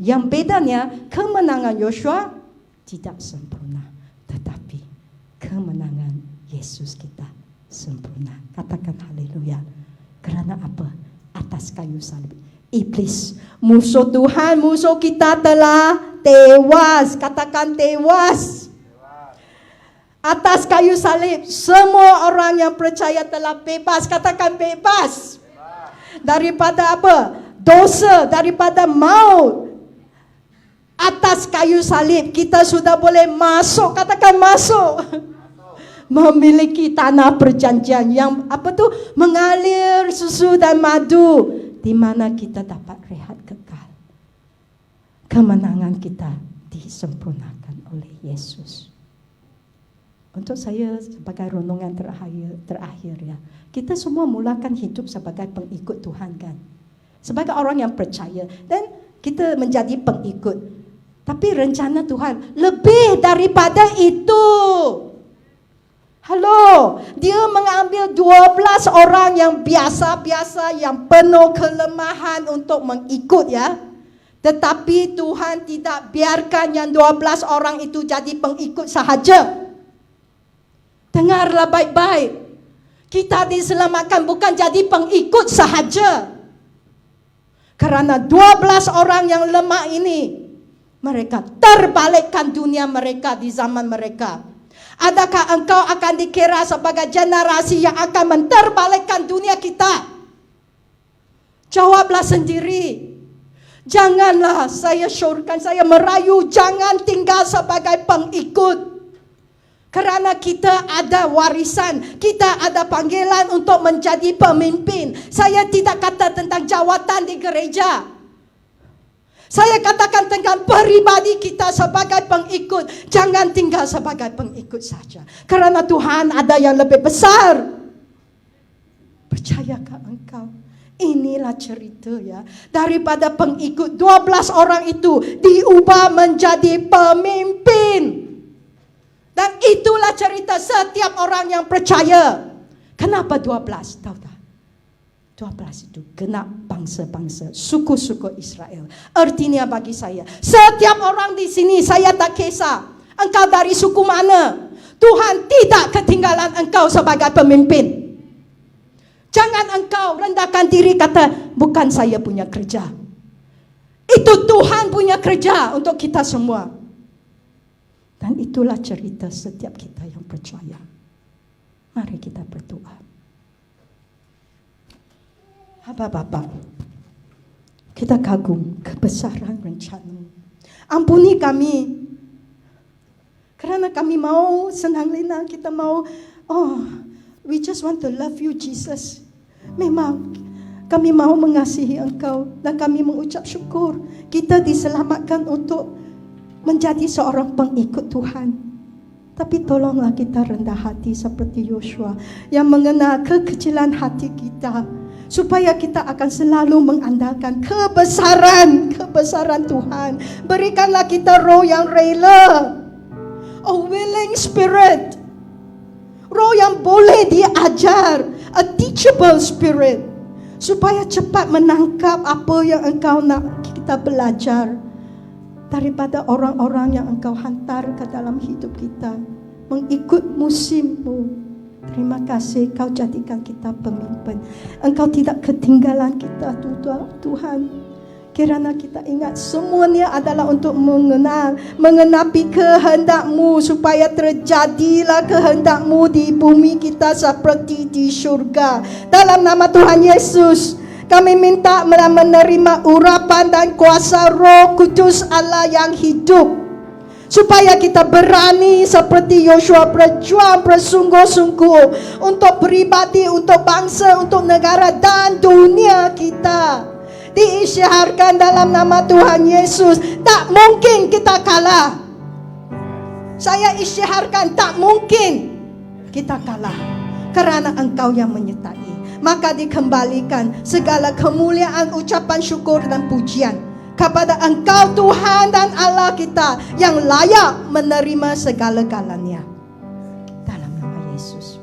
Yang bedanya kemenangan Yosua tidak sempurna, tetapi kemenangan Yesus kita sempurna. Katakan haleluya. Kerana apa? Atas kayu salib. Iblis, musuh Tuhan, musuh kita telah tewas. Katakan tewas. Atas kayu salib, semua orang yang percaya telah bebas. Katakan bebas. Daripada apa? Dosa, daripada maut. Atas kayu salib kita sudah boleh masuk. Katakan masuk. memiliki tanah perjanjian yang mengalir susu dan madu, di mana kita dapat rehat kekal. Kemenangan kita disempurnakan oleh Yesus. Untuk saya sebagai renungan terakhir ya, kita semua mulakan hidup sebagai pengikut Tuhan kan, sebagai orang yang percaya, dan kita menjadi pengikut. Tapi rencana Tuhan lebih daripada itu. Halo, dia mengambil 12 orang yang biasa-biasa, yang penuh kelemahan untuk mengikut ya. Tetapi Tuhan tidak biarkan yang 12 orang itu jadi pengikut sahaja. Dengarlah baik-baik. Kita diselamatkan bukan jadi pengikut sahaja. Karena 12 orang yang lemah ini, mereka terbalikkan dunia mereka di zaman mereka. Adakah engkau akan dikira sebagai generasi yang akan menterbalikkan dunia kita? Jawablah sendiri. Janganlah saya syorkan, saya merayu, jangan tinggal sebagai pengikut. Karena kita ada warisan, kita ada panggilan untuk menjadi pemimpin. Saya tidak kata tentang jawatan di gereja. Saya katakan tentang pribadi kita sebagai pengikut. Jangan tinggal sebagai pengikut saja. Karena Tuhan ada yang lebih besar. Percayakah engkau? Inilah cerita ya. Daripada pengikut 12 orang itu diubah menjadi pemimpin. Dan itulah cerita setiap orang yang percaya. Kenapa 12? Tahu tak? 12 itu genap bangsa-bangsa, suku-suku Israel. Artinya bagi saya, setiap orang di sini, saya tak kisah engkau dari suku mana, Tuhan tidak ketinggalan engkau sebagai pemimpin. Jangan engkau rendahkan diri kata, bukan saya punya kerja. Itu Tuhan punya kerja untuk kita semua. Dan itulah cerita setiap kita yang percaya. Mari kita berdoa. Bapa, kita kagum kebesaran rencana-Mu. Ampuni kami. Kerana kami mau senang lena, kita mau, we just want to love you Jesus. Memang kami mau mengasihi Engkau dan kami mengucap syukur. Kita diselamatkan untuk menjadi seorang pengikut Tuhan. Tapi tolonglah kita rendah hati seperti Yosua yang mengenal kekecilan hati kita. Supaya kita akan selalu mengandalkan kebesaran Tuhan. Berikanlah kita roh yang rela. A willing spirit. Roh yang boleh diajar. A teachable spirit. Supaya cepat menangkap apa yang Engkau nak kita belajar. Daripada orang-orang yang Engkau hantar ke dalam hidup kita. Mengikut musim-Mu. Terima kasih Kau jadikan kita pemimpin. Engkau tidak ketinggalan kita Tuhan. Kerana kita ingat semuanya adalah untuk mengenapi kehendak-Mu. Supaya terjadilah kehendak-Mu di bumi kita seperti di syurga. Dalam nama Tuhan Yesus, kami minta menerima urapan dan kuasa Roh Kudus Allah yang hidup. Supaya kita berani seperti Yosua berjuang bersungguh-sungguh untuk pribadi, untuk bangsa, untuk negara dan dunia kita. Diisytiharkan dalam nama Tuhan Yesus. Tak mungkin kita kalah. Saya isytiharkan tak mungkin kita kalah. Kerana Engkau yang menyertai. Maka dikembalikan segala kemuliaan, ucapan syukur dan pujian kepada Engkau Tuhan dan Allah kita yang layak menerima segala-galanya. Dalam nama Yesus.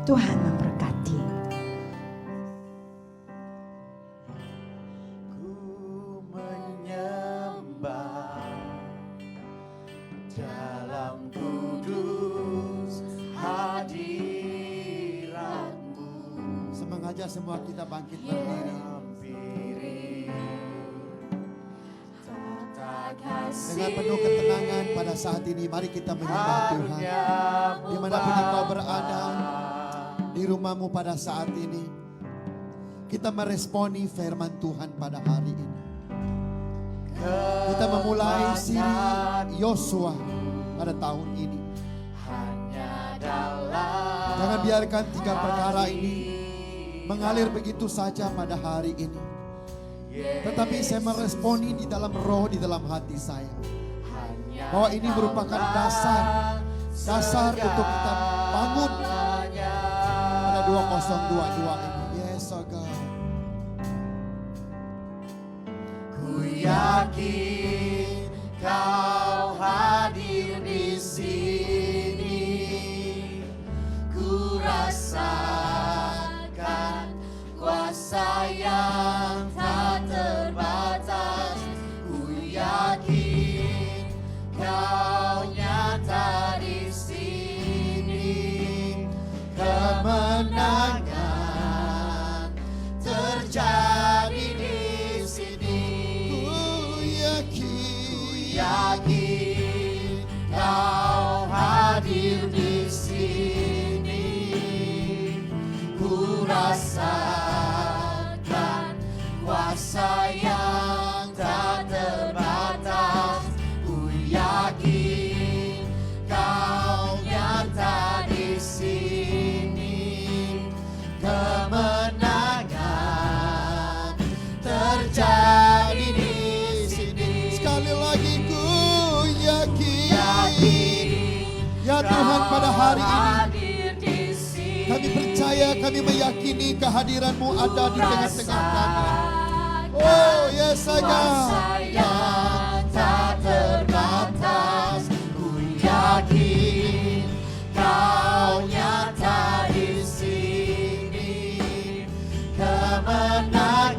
Tuhan memberkati. Ku menyembah dalam kudus hadirat-Mu. Semangat semua kita bangkit berdiri. Dengan penuh ketenangan pada saat ini, mari kita menyembah Tuhan. Dimanapun engkau berada, di rumahmu pada saat ini, kita meresponi firman Tuhan pada hari ini. Kita memulai siri Yosua pada tahun ini. Hanya dalam Jangan biarkan 3 perkara ini mengalir begitu saja pada hari ini. Tetapi saya meresponi di dalam roh, di dalam hati saya, bahwa ini merupakan dasar untuk kita bangun pada 2022 ini. Yes, oh God. Ku yakin Kau hadir di sini, ku rasakan kuasa yang tak terbatas. Ku yakin Kau nyata di sini, kemenangan terjadi di sini. Yakin Kau hadir di sini, ku rasakan kuasa yang tak terbatas. Ku yakin Kau nyata di sini, kemenangan terjadi di sini. Sekali lagi ku yakin, ya Tuhan, pada hari ini kami percaya, kami meyakini kehadiran-Mu ada di tengah-tengah kami. Oh yes, God. Yang tak terbatas, ku yakin Kau nyata di sini, kemenangan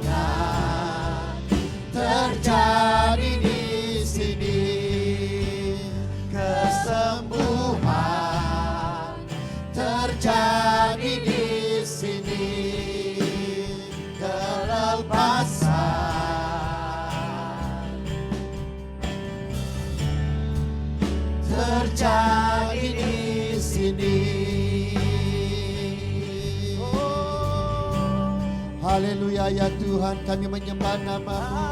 terjadi di sini, kesembuhan terjadi di sini, kelepasan terjadi di sini. Haleluya ya Tuhan, kami menyembah nama-Mu.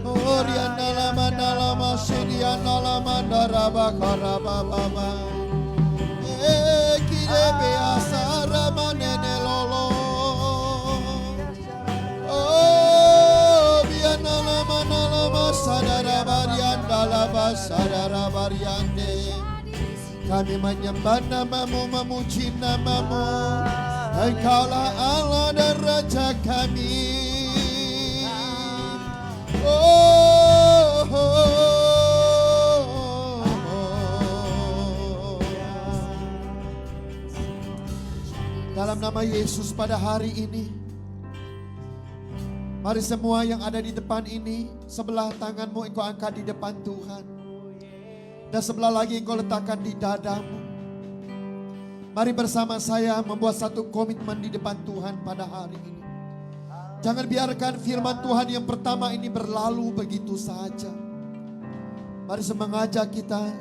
Oh riana lama lama sediana lama daraba karaba baba. Kire biasa rama nene lolo. Oh biana lama sadara barian dalaba sadara bariande. Kami menyembah nama-Mu, memuji nama-Mu. Engkaulah Allah dan Raja kami. Oh, oh, oh, oh. Dalam nama Yesus pada hari ini, mari semua yang ada di depan ini, sebelah tanganmu engkau angkat di depan Tuhan, dan sebelah lagi engkau letakkan di dadamu. Mari bersama saya membuat satu komitmen di depan Tuhan pada hari ini. Jangan biarkan firman Tuhan yang pertama ini berlalu begitu saja. Mari mengajak kita,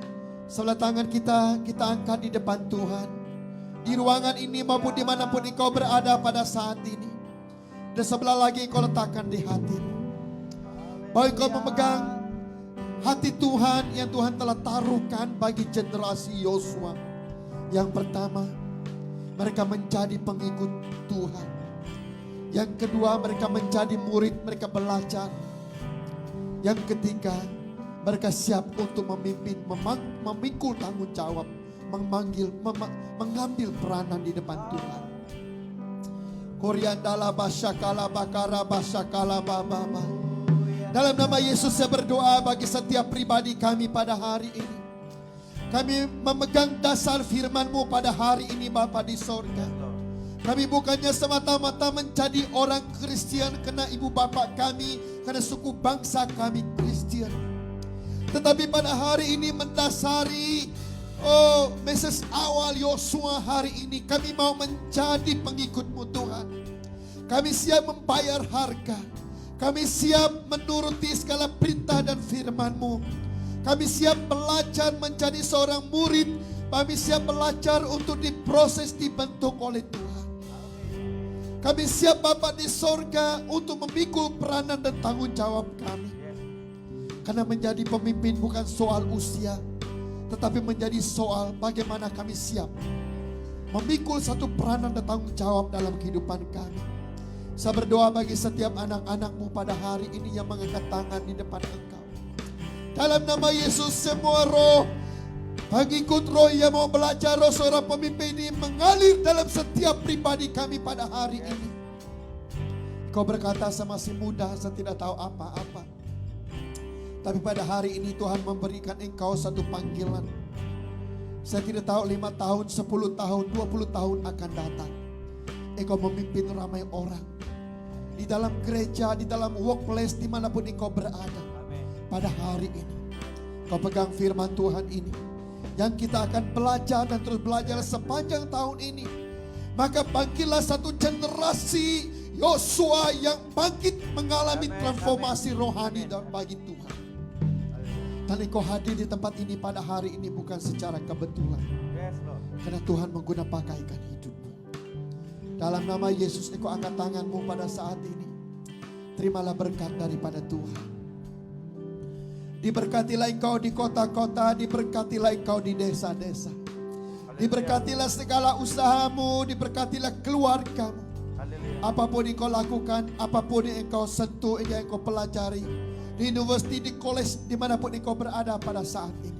sebelah tangan kita angkat di depan Tuhan. Di ruangan ini maupun dimanapun engkau berada pada saat ini. Dan sebelah lagi engkau letakkan di hatimu, bahwa engkau memegang hati Tuhan yang Tuhan telah taruhkan bagi generasi Yosua. Yang pertama, mereka menjadi pengikut Tuhan. Yang kedua, mereka menjadi murid, mereka belajar. Yang ketiga, mereka siap untuk memimpin, memikul tanggung jawab, mengambil peranan di depan Tuhan. Koryandala basyakala bakara basyakala bababa. Dalam nama Yesus saya berdoa bagi setiap pribadi kami pada hari ini. Kami memegang dasar firman-Mu pada hari ini Bapa di sorga. Kami bukannya semata-mata menjadi orang Kristen karena ibu bapak kami, karena suku bangsa kami Kristen. Tetapi pada hari ini mendasari message awal Yosua hari ini, kami mau menjadi pengikut-Mu Tuhan. Kami siap membayar harga. Kami siap menuruti segala perintah dan firman-Mu. Kami siap belajar menjadi seorang murid. Kami siap belajar untuk diproses, dibentuk oleh Tuhan. Kami siap Bapa di sorga untuk memikul peranan dan tanggung jawab kami. Karena menjadi pemimpin bukan soal usia, tetapi menjadi soal bagaimana kami siap memikul satu peranan dan tanggung jawab dalam kehidupan kami. Saya berdoa bagi setiap anak-anak-Mu pada hari ini yang mengangkat tangan di depan Engkau. Dalam nama Yesus, semua roh, pengikut roh yang mau belajar roh seorang pemimpin ini mengalir dalam setiap pribadi kami pada hari ini. Kau berkata saya masih muda, saya tidak tahu apa-apa. Tapi pada hari ini Tuhan memberikan engkau satu panggilan. Saya tidak tahu 5 tahun, 10 tahun, 20 tahun akan datang. Engkau memimpin ramai orang. Di dalam gereja, di dalam workplace, dimanapun engkau berada. Pada hari ini, kau pegang firman Tuhan ini. Yang kita akan belajar dan terus belajar sepanjang tahun ini. Maka bangkitlah satu generasi Yosua yang bangkit mengalami transformasi rohani dan bagi Tuhan. Dan engkau hadir di tempat ini pada hari ini bukan secara kebetulan. Karena Tuhan menggunakan pakaikan hidupmu. Dalam nama Yesus, engkau angkat tanganmu pada saat ini. Terimalah berkat daripada Tuhan. Diberkatilah engkau di kota-kota, diberkatilah engkau di desa-desa. Diberkatilah segala usahamu, diberkatilah keluargamu. Apapun yang engkau lakukan, apapun yang engkau sentuh, yang engkau pelajari, di universiti, di college, dimanapun engkau berada pada saat ini.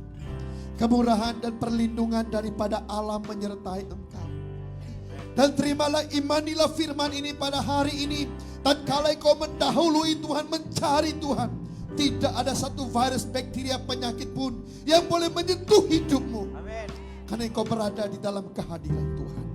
Kemurahan dan perlindungan daripada alam menyertai engkau. Dan terimalah, imanilah firman ini pada hari ini. Dan kalau engkau mendahului Tuhan, mencari Tuhan, tidak ada satu virus, bakteria, penyakit pun yang boleh menyentuh hidupmu. Amin. Karena engkau berada di dalam kehadiran Tuhan.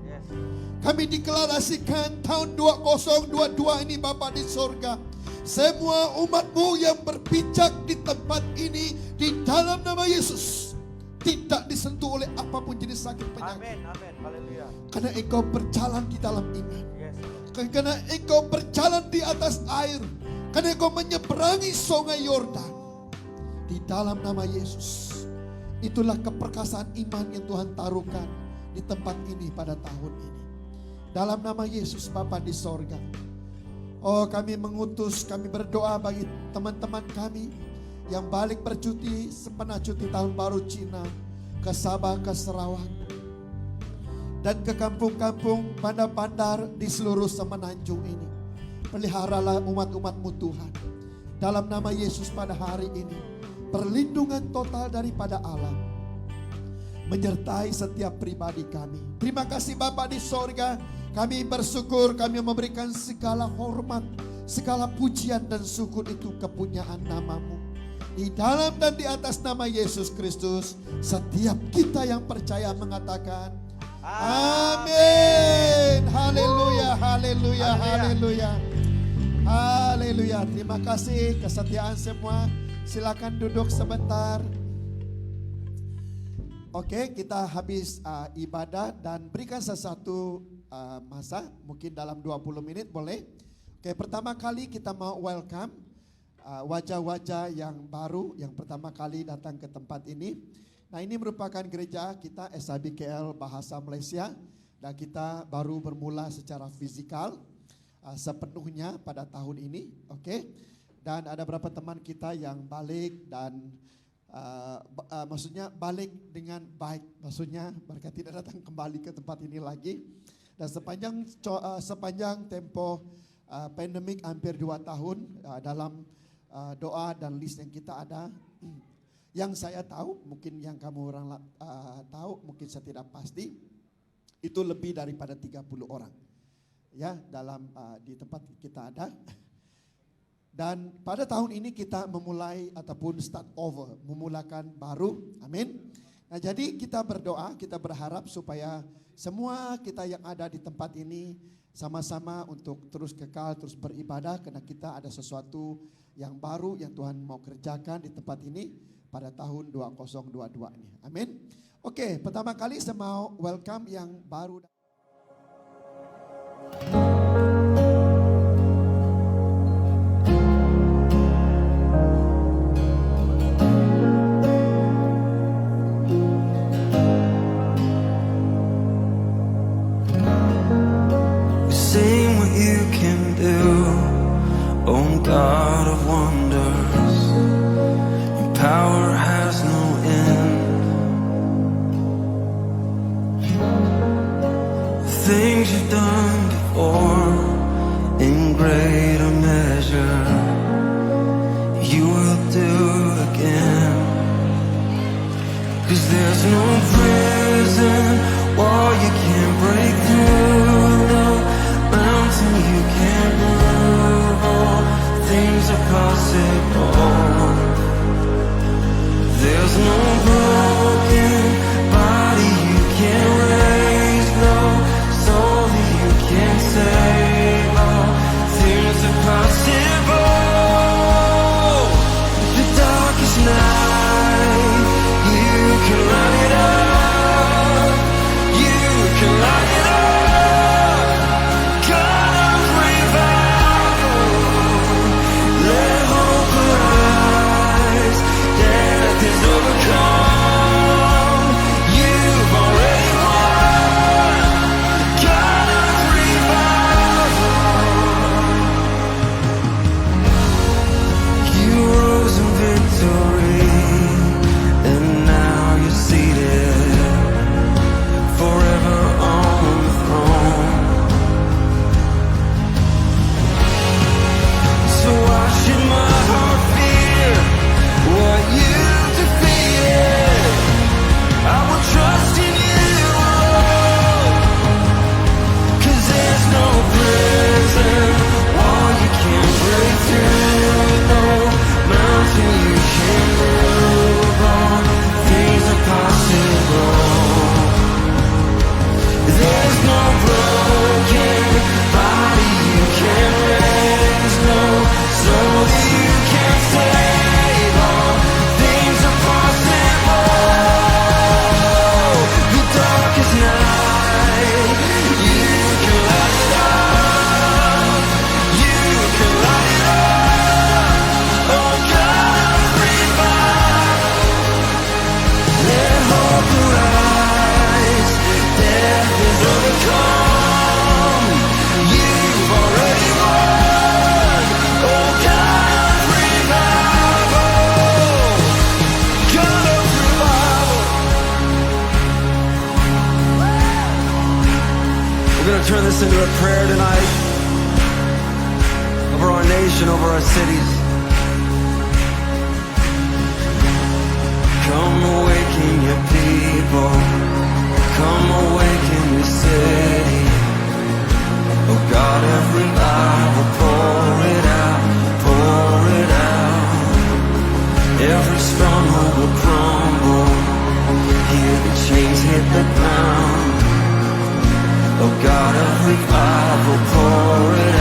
Kami deklarasikan tahun 2022 ini Bapa di sorga. Semua umat-Mu yang berpijak di tempat ini di dalam nama Yesus tidak disentuh oleh apapun jenis sakit penyakit. Amin, amin, haleluya. Karena engkau berjalan di dalam iman. Yes. Karena engkau berjalan di atas air. Karena engkau menyeberangi sungai Yordan. Di dalam nama Yesus. Itulah keperkasaan iman yang Tuhan taruhkan di tempat ini pada tahun ini. Dalam nama Yesus Bapa di sorga. Oh, kami mengutus, kami berdoa bagi teman-teman kami yang balik bercuti sepenat cuti tahun baru Cina ke Sabah, ke Sarawak, dan ke kampung-kampung bandar-bandar di seluruh semenanjung ini. Peliharalah umat-umat-Mu Tuhan. Dalam nama Yesus pada hari ini, perlindungan total daripada alam menyertai setiap pribadi kami. Terima kasih Bapa di sorga. Kami bersyukur, kami memberikan segala hormat, segala pujian dan syukur itu kepunyaan nama-Mu. Di dalam dan di atas nama Yesus Kristus, setiap kita yang percaya mengatakan amin. Haleluya, haleluya, haleluya. Haleluya. Terima kasih kesetiaan semua. Silakan duduk sebentar. Oke, kita habis ibadah dan berikan sesuatu masa, mungkin dalam 20 menit boleh. Oke, pertama kali kita mau welcome wajah-wajah yang baru yang pertama kali datang ke tempat ini. Nah, ini merupakan gereja kita SABKL Bahasa Malaysia dan kita baru bermula secara fisikal sepenuhnya pada tahun ini. Oke. Dan ada beberapa teman kita yang balik dan maksudnya balik dengan baik. Maksudnya mereka tidak datang kembali ke tempat ini lagi. Dan sepanjang tempo pandemik hampir 2 tahun dalam doa dan list yang kita ada, yang saya tahu, mungkin yang kamu orang tahu, mungkin saya tidak pasti, itu lebih daripada 30 orang ya dalam di tempat kita ada. Dan pada tahun ini kita memulai ataupun start over, memulakan baru, amin. Nah, jadi kita berdoa, kita berharap supaya semua kita yang ada di tempat ini sama-sama untuk terus kekal, terus beribadah, karena kita ada sesuatu yang baru yang Tuhan mau kerjakan di tempat ini pada tahun 2022 ini. Amin. Oke, pertama kali saya mau welcome yang baru. Sing what you can do, oh God of wonders. Your power has no end. things you've done before in greater measure you will do again. 'Cause there's no prison wall you can't break through, no mountain you can't move. All things are possible. There's no broken body you can't raise, no soul that you can't save. All things are possible. The darkest night, you can light it up. You can light it up. God of revival, let hope arise. Death is overcome. You've already won. God of revival. You rose in victory, and now you're seated forever on the throne. So why should my heart fear what you defeated? I will trust in you, Lord. 'Cause there's no prison wall you can't break through, no mountain you can't move. All things are possible. There's no broken body you can't raise, no soul that you can't save. All things are possible. The darkest night, you can light it up. You can light it up. Oh God of revival, let hope arise. Death is overcome. You've already won. Oh God of revival, God of revival. We're going to turn this into a prayer tonight over our nation, over our cities. Come awaken your people. Come awaken your city. Oh God of revival, pour it out, pour it out. Every stronghold will crumble. Hear the chains hit the ground. Oh God of revival, pour it